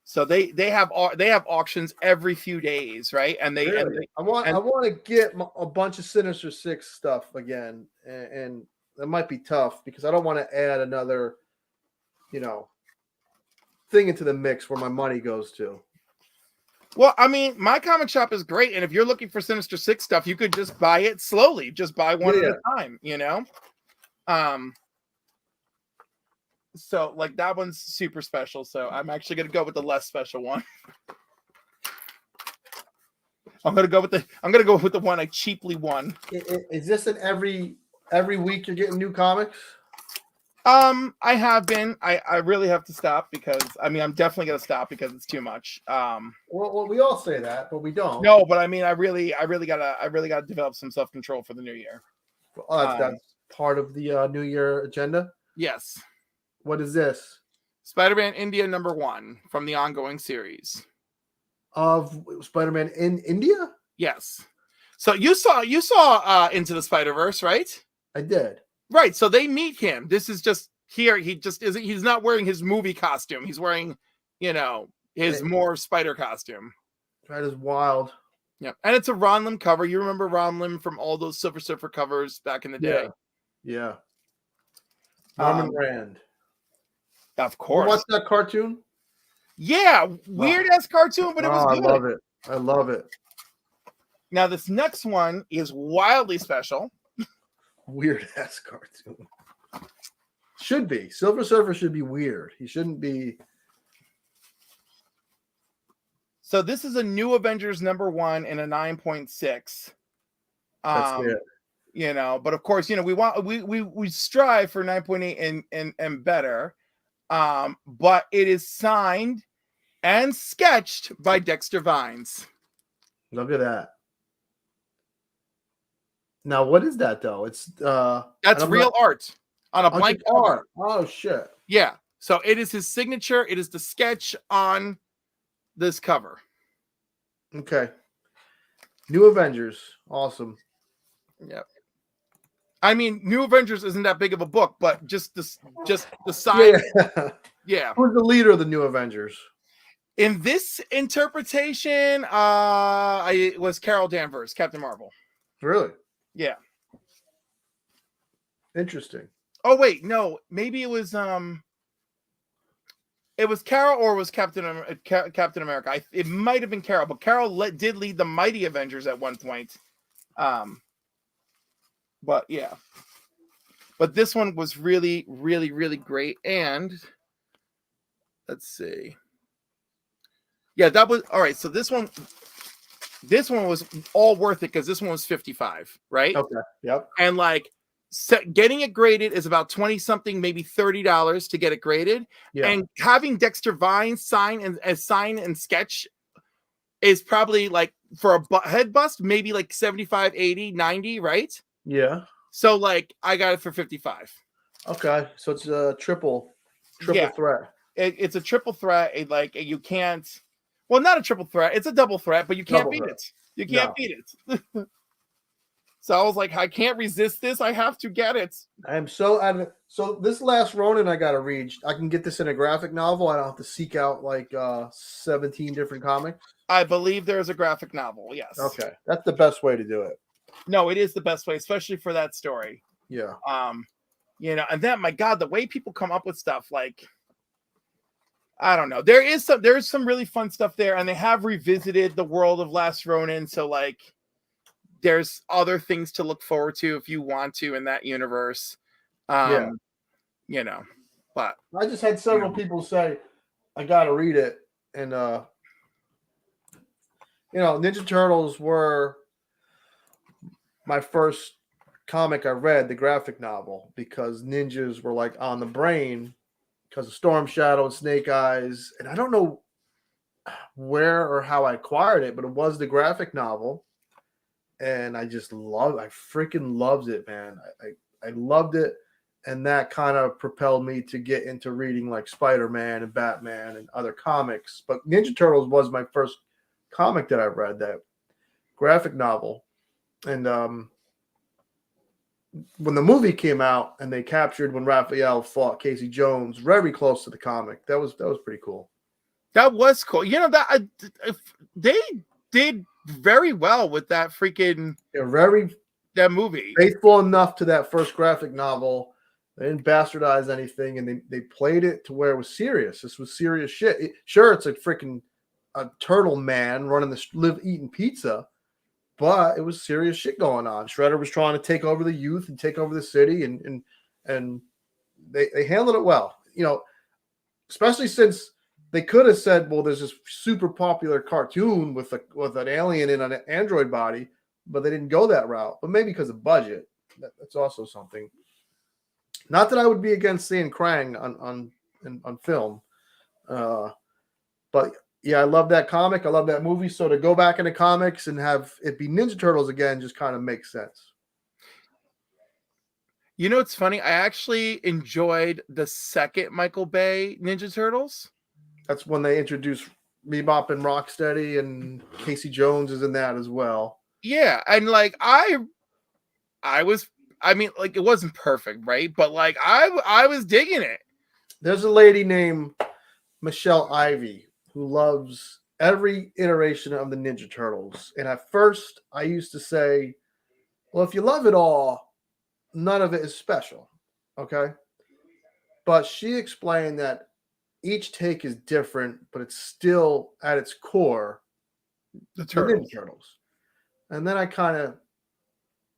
So they have auctions every few days, right? And they, Really? and they I want to get a bunch of Sinister Six stuff again, and that might be tough because I don't want to add another, thing into the mix where my money goes to. well, I mean, my comic shop is great, and if you're looking for Sinister Six stuff, you could just buy it slowly, just buy one at a time, So like that one's super special. So I'm actually gonna go with the less special one. I'm gonna go with the one I cheaply won. Is this an every week you're getting new comics? I have been. I really have to stop because I'm definitely gonna stop because it's too much. Well, we all say that, but we don't. No, but I really gotta develop some self control for the new year. That's part of the New Year agenda. Yes. What is this? Spider-Man India #1 from the ongoing series of Spider-Man in India. Yes. So you saw Into the Spider-Verse, right? I did. Right. So they meet him. This is just here. He just isn't. He's not wearing his movie costume. He's wearing, his more spider costume. That is wild. Yeah, and it's a Ron Lim cover. You remember Ron Lim from all those Silver Surfer covers back in the day? Yeah. Norman Rand. Of course. You watched that cartoon? Yeah, weird ass cartoon, but it was good. I love it. I love it. Now this next one is wildly special. Weird ass cartoon. Should be. Silver Surfer should be weird. He shouldn't be. So this is a New Avengers #1 in a 9.6. That's it. But of course, we strive for 9.8 and better. But it is signed and sketched by Dexter Vines. Look at that. Now, what is that though? It's that's real art on a blank art. Oh shit. Yeah. So it is his signature. It is the sketch on this cover. Okay. New Avengers. Awesome. Yep. New Avengers isn't that big of a book, but just the size. Yeah. Who's the leader of the New Avengers? In this interpretation, it was Carol Danvers, Captain Marvel. Really? Yeah. Interesting. Oh wait, no, maybe it was Carol or was Captain America. It might have been Carol, but Carol did lead the Mighty Avengers at one point. But yeah. But this one was really, really, really great. And let's see. Yeah, that was all right. So this one was all worth it because this one was 55, right? Okay. Yep. And getting it graded is about 20 something, maybe $30 to get it graded. Yeah. And having Dexter Vines sign and sketch is probably for a head bust, maybe 75, 80, 90, right? Yeah. So I got it for 55. Okay. So it's a triple threat. It's a triple threat. You can't, well, not a triple threat. It's a double threat, but you can't beat it. You can't beat it. So I was like, I can't resist this. I have to get it. I am so adamant. So this last Ronin I got to read. I can get this in a graphic novel. I don't have to seek out 17 different comics. I believe there is a graphic novel. Yes. Okay. That's the best way to do it. No, it is the best way, especially for that story. Yeah. And then my God, the way people come up with stuff, I don't know. There is some really fun stuff there, and they have revisited the world of Last Ronin. So there's other things to look forward to if you want to in that universe. Yeah. You know, but I just had several people say, I got to read it. And, Ninja Turtles were my first comic I read, the graphic novel, because ninjas were like on the brain because of Storm Shadow and Snake Eyes. And I don't know where or how I acquired it, but it was the graphic novel. And I freaking loved it, man. I loved it. And that kind of propelled me to get into reading like Spider-Man and Batman and other comics. But Ninja Turtles was my first comic that I read, that graphic novel. And when the movie came out and they captured when Raphael fought Casey Jones, very close to the comic. That was pretty cool. that was cool. You know, they did very well with that freaking They're very that movie. faithful enough to that first graphic novel. They didn't bastardize anything, and they played it to where it was serious. This was serious shit. Sure, it's a turtle man running eating pizza, but it was serious shit going on. Shredder was trying to take over the youth and take over the city, and they handled it well. Especially since they could have said, well, there's this super popular cartoon with an alien in an android body, but they didn't go that route. But maybe because of budget. That's also something. Not that I would be against seeing Krang on film. But yeah, I love that comic. I love that movie. So to go back into comics and have it be Ninja Turtles again just kind of makes sense. You know, it's funny. I actually enjoyed the second Michael Bay Ninja Turtles. That's when they introduced Bebop and Rocksteady, and Casey Jones is in that as well. Yeah, and like it wasn't perfect, right? But like I was digging it. There's a lady named Michelle Ivy who loves every iteration of the Ninja Turtles. And at first, I used to say, well, if you love it all, none of it is special. Okay. But she explained that each take is different, but it's still at its core The the Ninja Turtles. And then I kind of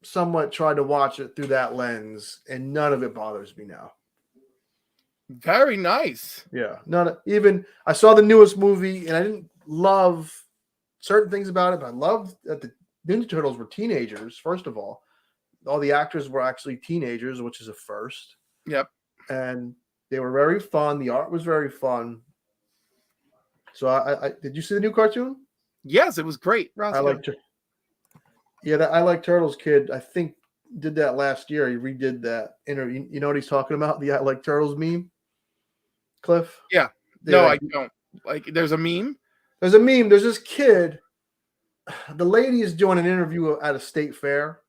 somewhat tried to watch it through that lens, and none of it bothers me now. Very nice. Yeah, I saw the newest movie, and I didn't love certain things about it, but I loved that the Ninja Turtles were teenagers. First of all the actors were actually teenagers, which is a first. Yep. And they were very fun. The art was very fun. So I did you see the new cartoon? Yes, it was great. I liked it. Yeah, I Like Turtles kid, I think, did that last year. He redid that interview. You know what he's talking about? The I Like Turtles meme? Cliff? Yeah. No, I don't. Like, there's a meme? There's a meme. There's this kid. The lady is doing an interview at a state fair,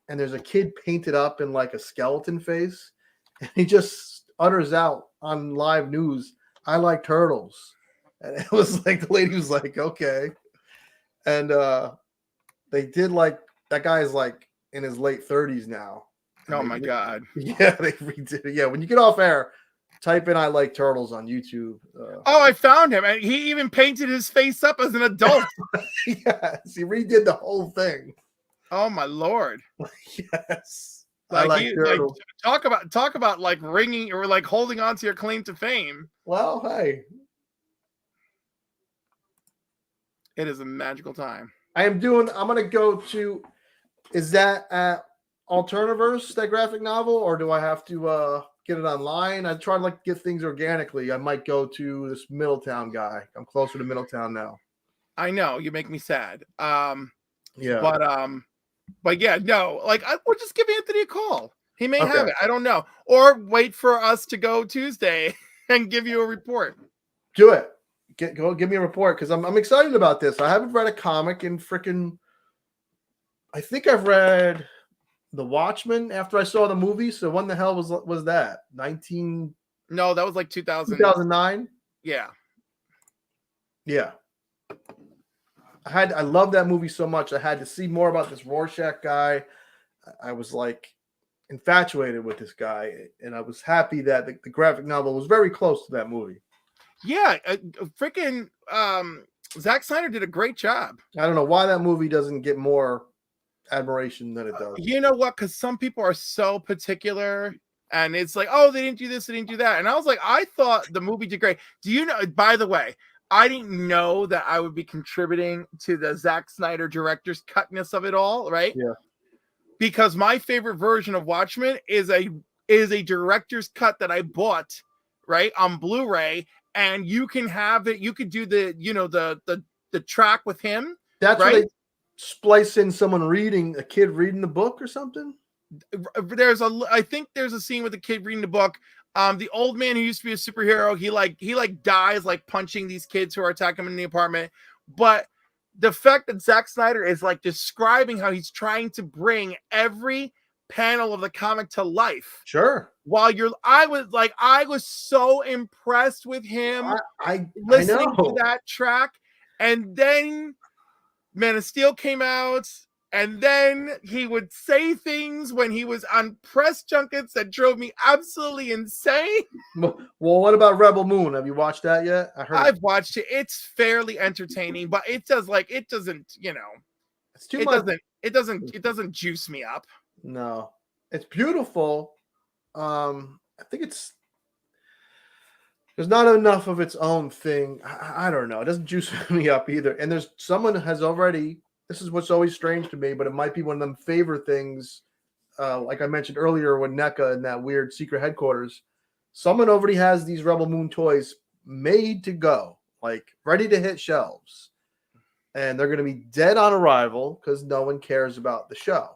and there's a kid painted up in like a skeleton face, and he just utters out on live news, I like turtles. And it was like, the lady was like, okay. And they did like, that guy is like in his late 30s now. Oh my God. Yeah, they redid it. Yeah, when you get off air, type in I Like Turtles on YouTube. Oh, I found him. And he even painted his face up as an adult. Yes, he redid the whole thing. Oh my Lord. Yes. Like, I Like Turtles. talk about like ringing or like holding on to your claim to fame. Well, hey. It is a magical time. I'm going to go to, is that at Alternaverse, that graphic novel, or do I have to get it online? I try to like get things organically. I might go to this Middletown guy. I'm closer to Middletown now. I know, you make me sad. Yeah. But yeah, no, like we'll just give Anthony a call. He may Okay. have it. I don't know. Or wait for us to go Tuesday and give you a report. Do it. Go give me a report, because I'm excited about this. I haven't read a comic in freaking. I think I've read The Watchmen after I saw the movie. So when the hell was that? No, that was like 2009? Yeah. Yeah. I love that movie so much. I had to see more about this Rorschach guy. I was like infatuated with this guy, and I was happy that the graphic novel was very close to that movie. Yeah, freaking Zack Snyder did a great job. I don't know why that movie doesn't get more admiration than it does. You know what? Because some people are so particular And it's like, oh, they didn't do this, they didn't do that. And I was like, I thought the movie did great. Do you know, by the way, I didn't know that I would be contributing to the Zack Snyder director's cutness of it all, right? Yeah. Because my favorite version of Watchmen is a director's cut that I bought, right, on Blu-ray, and you can have it, you could do the, you know, the track with him. That's right? where they splice in a kid reading the book or something. I think there's a scene with the kid reading the book. The old man who used to be a superhero, he like dies like punching these kids who are attacking him in the apartment. But the fact that Zack Snyder is like describing how he's trying to bring every panel of the comic to life. Sure. I was so impressed with him I listening know. to that track. And then Man of Steel came out, and then he would say things when he was on press junkets that drove me absolutely insane. Well, what about Rebel Moon? Have you watched that yet? I've watched it. It's fairly entertaining, but it doesn't, you know, It's too much. It doesn't juice me up. No, it's beautiful. I think there's not enough of its own thing. I don't know. It doesn't juice me up either. And there's someone has already. This is what's always strange to me, but it might be one of them favorite things. Like I mentioned earlier, with NECA and that weird secret headquarters, someone already has these Rebel Moon toys made to go, like ready to hit shelves, and they're going to be dead on arrival because no one cares about the show.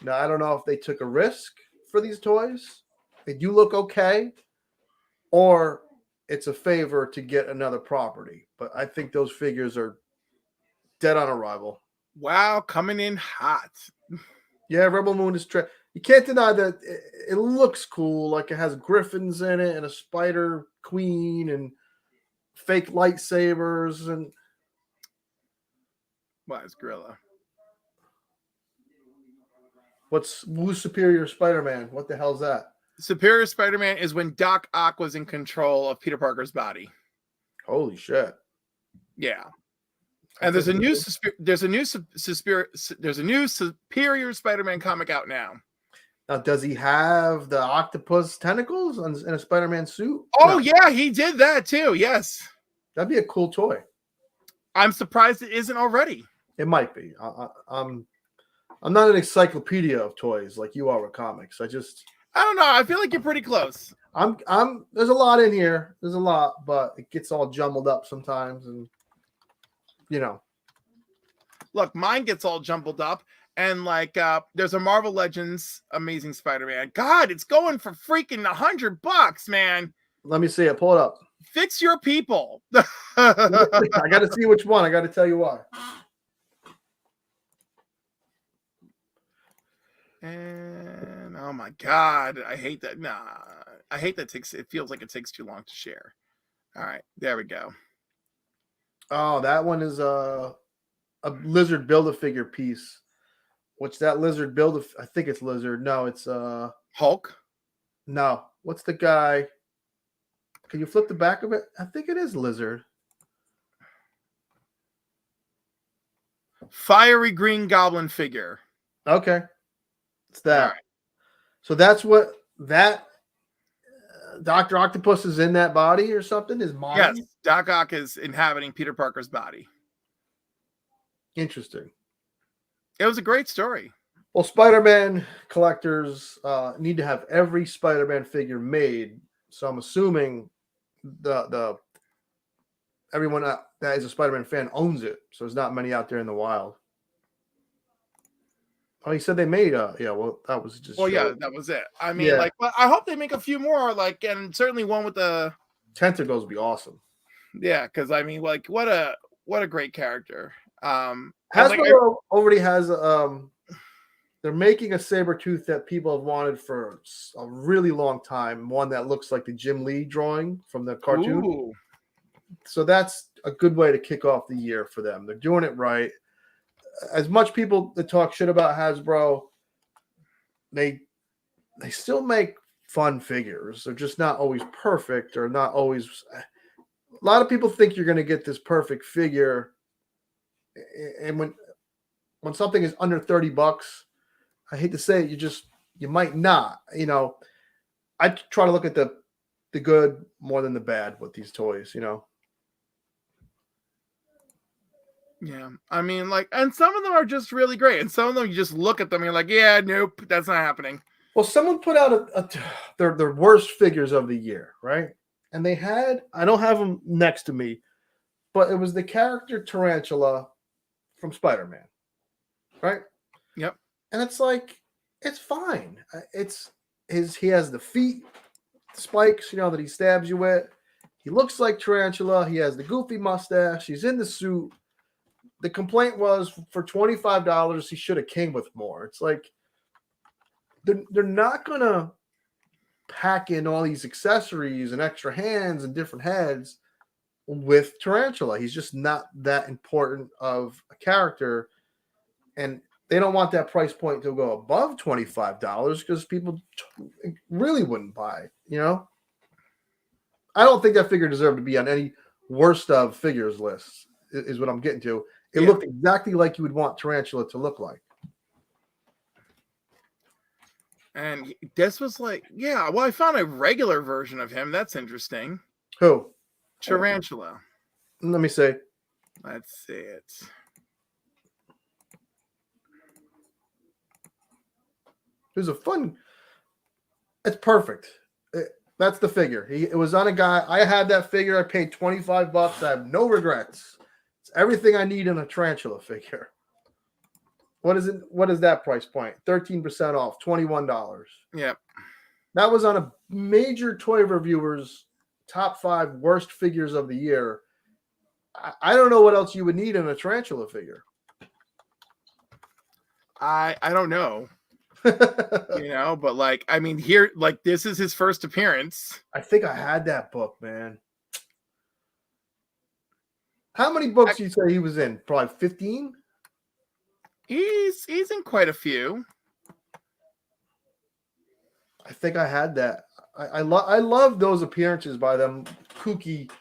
Now, I don't know if they took a risk for these toys. They do look okay, or it's a favor to get another property. But I think those figures are dead on arrival. Wow, coming in hot. Yeah, Rebel Moon is you can't deny that it looks cool. Like it has griffins in it and a spider queen and fake lightsabers and It's Gorilla. who's Superior Spider-Man? What the hell's that? Superior Spider-Man is when Doc Ock was in control of Peter Parker's body. Holy shit! Yeah, and there's a new Superior Spider-Man comic out now. Now, does he have the octopus tentacles in a Spider-Man suit? Oh No. yeah, he did that too. Yes, That'd be a cool toy. I'm surprised it isn't already. It might be. I'm not an encyclopedia of toys like you are with comics. I don't know. I feel like you're pretty close. There's a lot in here. There's a lot, but it gets all jumbled up sometimes, and you know. Look, mine gets all jumbled up, and like there's a Marvel Legends Amazing Spider-Man. God, it's going for freaking $100, man. Let me see it. Pull it up. Fix your people. I got to see which one. I got to tell you why. And oh my god, I hate that. I hate that it feels like it takes too long to share. All right, there we go. Oh, that one is a Lizard Build-A-Figure piece. Which that Lizard I think it's Lizard. No, it's Hulk. No, what's the guy? Can you flip the back of it? I think it is Lizard. Fiery Green Goblin figure. Okay. It's that. Right. So that's what that Dr. Octopus is in that body or something? His mind? Yes, Doc Ock is inhabiting Peter Parker's body. Interesting. It was a great story. Well, Spider-Man collectors need to have every Spider-Man figure made. So I'm assuming the everyone that is a Spider-Man fan owns it. So there's not many out there in the wild. Oh, he said they made well, that was just. Well, yeah, that was it. I mean, but I hope they make a few more, and certainly one with the tentacles would be awesome. Yeah, because I mean, what a great character. Hasbro already has they're making a Sabretooth that people have wanted for a really long time. One that looks like the Jim Lee drawing from the cartoon. Ooh. So that's a good way to kick off the year for them. They're doing it right. As much people that talk shit about Hasbro, they still make fun figures. They're just not always perfect or not always. A lot of people think you're going to get this perfect figure, and when something is under $30, I hate to say it, you might not. You know, I try to look at the good more than the bad with these toys, you know. Yeah. I mean, like, and some of them are just really great. And some of them you just look at them and you're like, yeah, nope, that's not happening. Well, someone put out their worst figures of the year, right? And they had, I don't have them next to me, but it was the character Tarantula from Spider-Man, right? Yep. And it's like, it's fine. It's he has the feet spikes, you know, that he stabs you with. He looks like Tarantula. He has the goofy mustache. He's in the suit. The complaint was for $25, he should have came with more. It's like they're not gonna pack in all these accessories and extra hands and different heads with Tarantula. He's just not that important of a character, and they don't want that price point to go above $25 because people really wouldn't buy. You know, I don't think that figure deserved to be on any worst of figures lists. Is what I'm getting to. It looked exactly like you would want Tarantula to look like. And this was like, yeah, well, I found a regular version of him. That's interesting. Who? Tarantula. Let me see. Let's see it. It was a fun. It's perfect. That's the figure. It was on a guy. I had that figure. I paid $25. I have no regrets. It's everything I need in a Tarantula figure. What is it? What is that price point? 13% off, $21. Yep. That was on a major toy reviewers top 5 worst figures of the year. I don't know what else you would need in a Tarantula figure. I don't know. You know, but like, I mean, here, like, this is his first appearance. I think I had that book, man. How many books do you say he was in? Probably 15? He's in quite a few. I think I had that. I love those appearances by them kooky,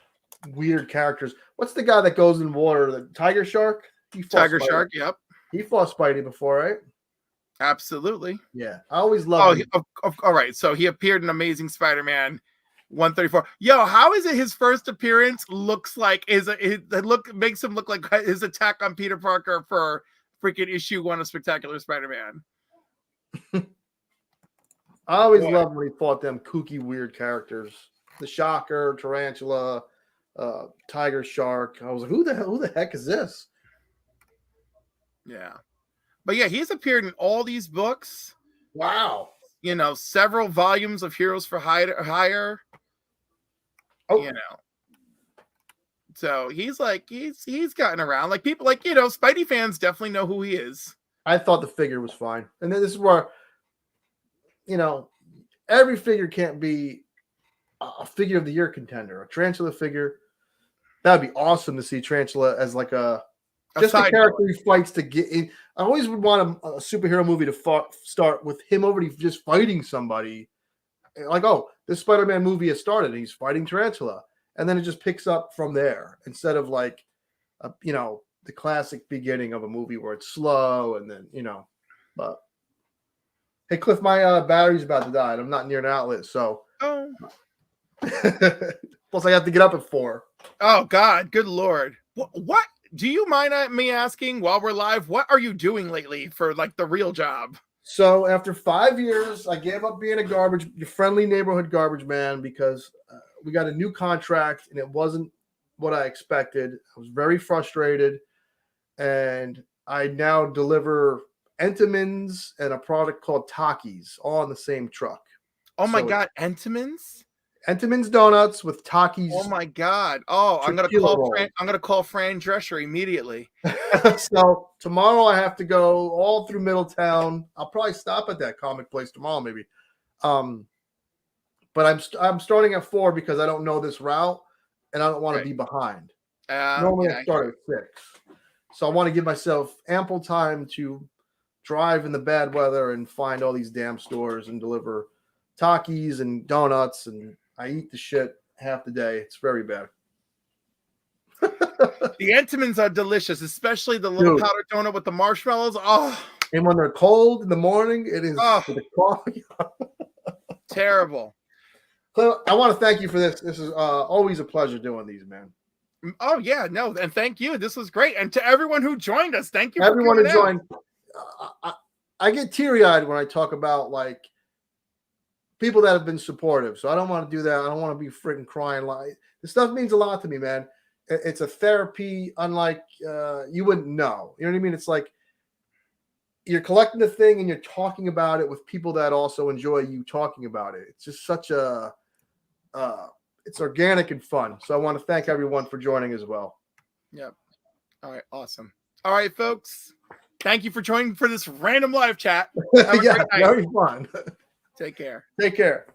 weird characters. What's the guy that goes in water? The Tiger Shark? Tiger Shark, yep. He fought Spidey before, right? Absolutely. Yeah. I always love him. All right. So he appeared in Amazing Spider-Man 134. Yo, how is it his first appearance looks like makes him look like his attack on Peter Parker for freaking issue 1 of Spectacular Spider-Man? I always loved when he fought them kooky, weird characters. The Shocker, Tarantula, Tiger Shark. I was like, who the heck is this? Yeah. But yeah, he's appeared in all these books. Wow. You know, several volumes of Heroes for Hire. Oh. You know. So he's gotten around. Like people like, you know, Spidey fans definitely know who he is. I thought the figure was fine. And then this is where, you know, every figure can't be a figure of the year contender. A Tarantula figure. That'd be awesome to see Tarantula as like a character who fights to get in. I always would want a superhero movie to start with him already just fighting somebody. Like, oh, this Spider-Man movie has started and he's fighting Tarantula. And then it just picks up from there instead of like, you know, the classic beginning of a movie where it's slow and then, you know. But, hey, Cliff, my battery's about to die and I'm not near an outlet. So, Oh. Plus I have to get up at 4. Oh, God. Good Lord. What? Do you mind me asking while we're live, what are you doing lately for like the real job? So after 5 years, I gave up being a friendly neighborhood garbage man because we got a new contract and it wasn't what I expected. I was very frustrated, and I now deliver Entenmann's and a product called Takis all on the same truck. Oh my God, Entenmann's? Entenmann's donuts with Takis. Oh my God! Oh, I'm gonna call Fran Drescher immediately. So tomorrow I have to go all through Middletown. I'll probably stop at that comic place tomorrow, maybe. But I'm starting at 4 because I don't know this route and I don't want to be behind. Normally I start at 6, so I want to give myself ample time to drive in the bad weather and find all these damn stores and deliver Takis and donuts, and I eat the shit half the day. It's very bad. The Entenmann's are delicious, especially the little powdered donut with the marshmallows. Oh, and when they're cold in the morning, it is terrible. So I want to thank you for this. This is always a pleasure doing these, man. Oh yeah, no, and thank you. This was great, and to everyone who joined us, thank you. Everyone for who coming out. joined. I get teary-eyed when I talk about like people that have been supportive. So I don't want to do that. I don't want to be freaking crying. Like this stuff means a lot to me, man. It's a therapy, unlike you wouldn't know. You know what I mean? It's like you're collecting the thing and you're talking about it with people that also enjoy you talking about it. It's just such a it's organic and fun. So I want to thank everyone for joining as well. Yep. All right, awesome. All right, folks. Thank you for joining for this random live chat. Have a Yeah, great night. very fun. Take care. Take care.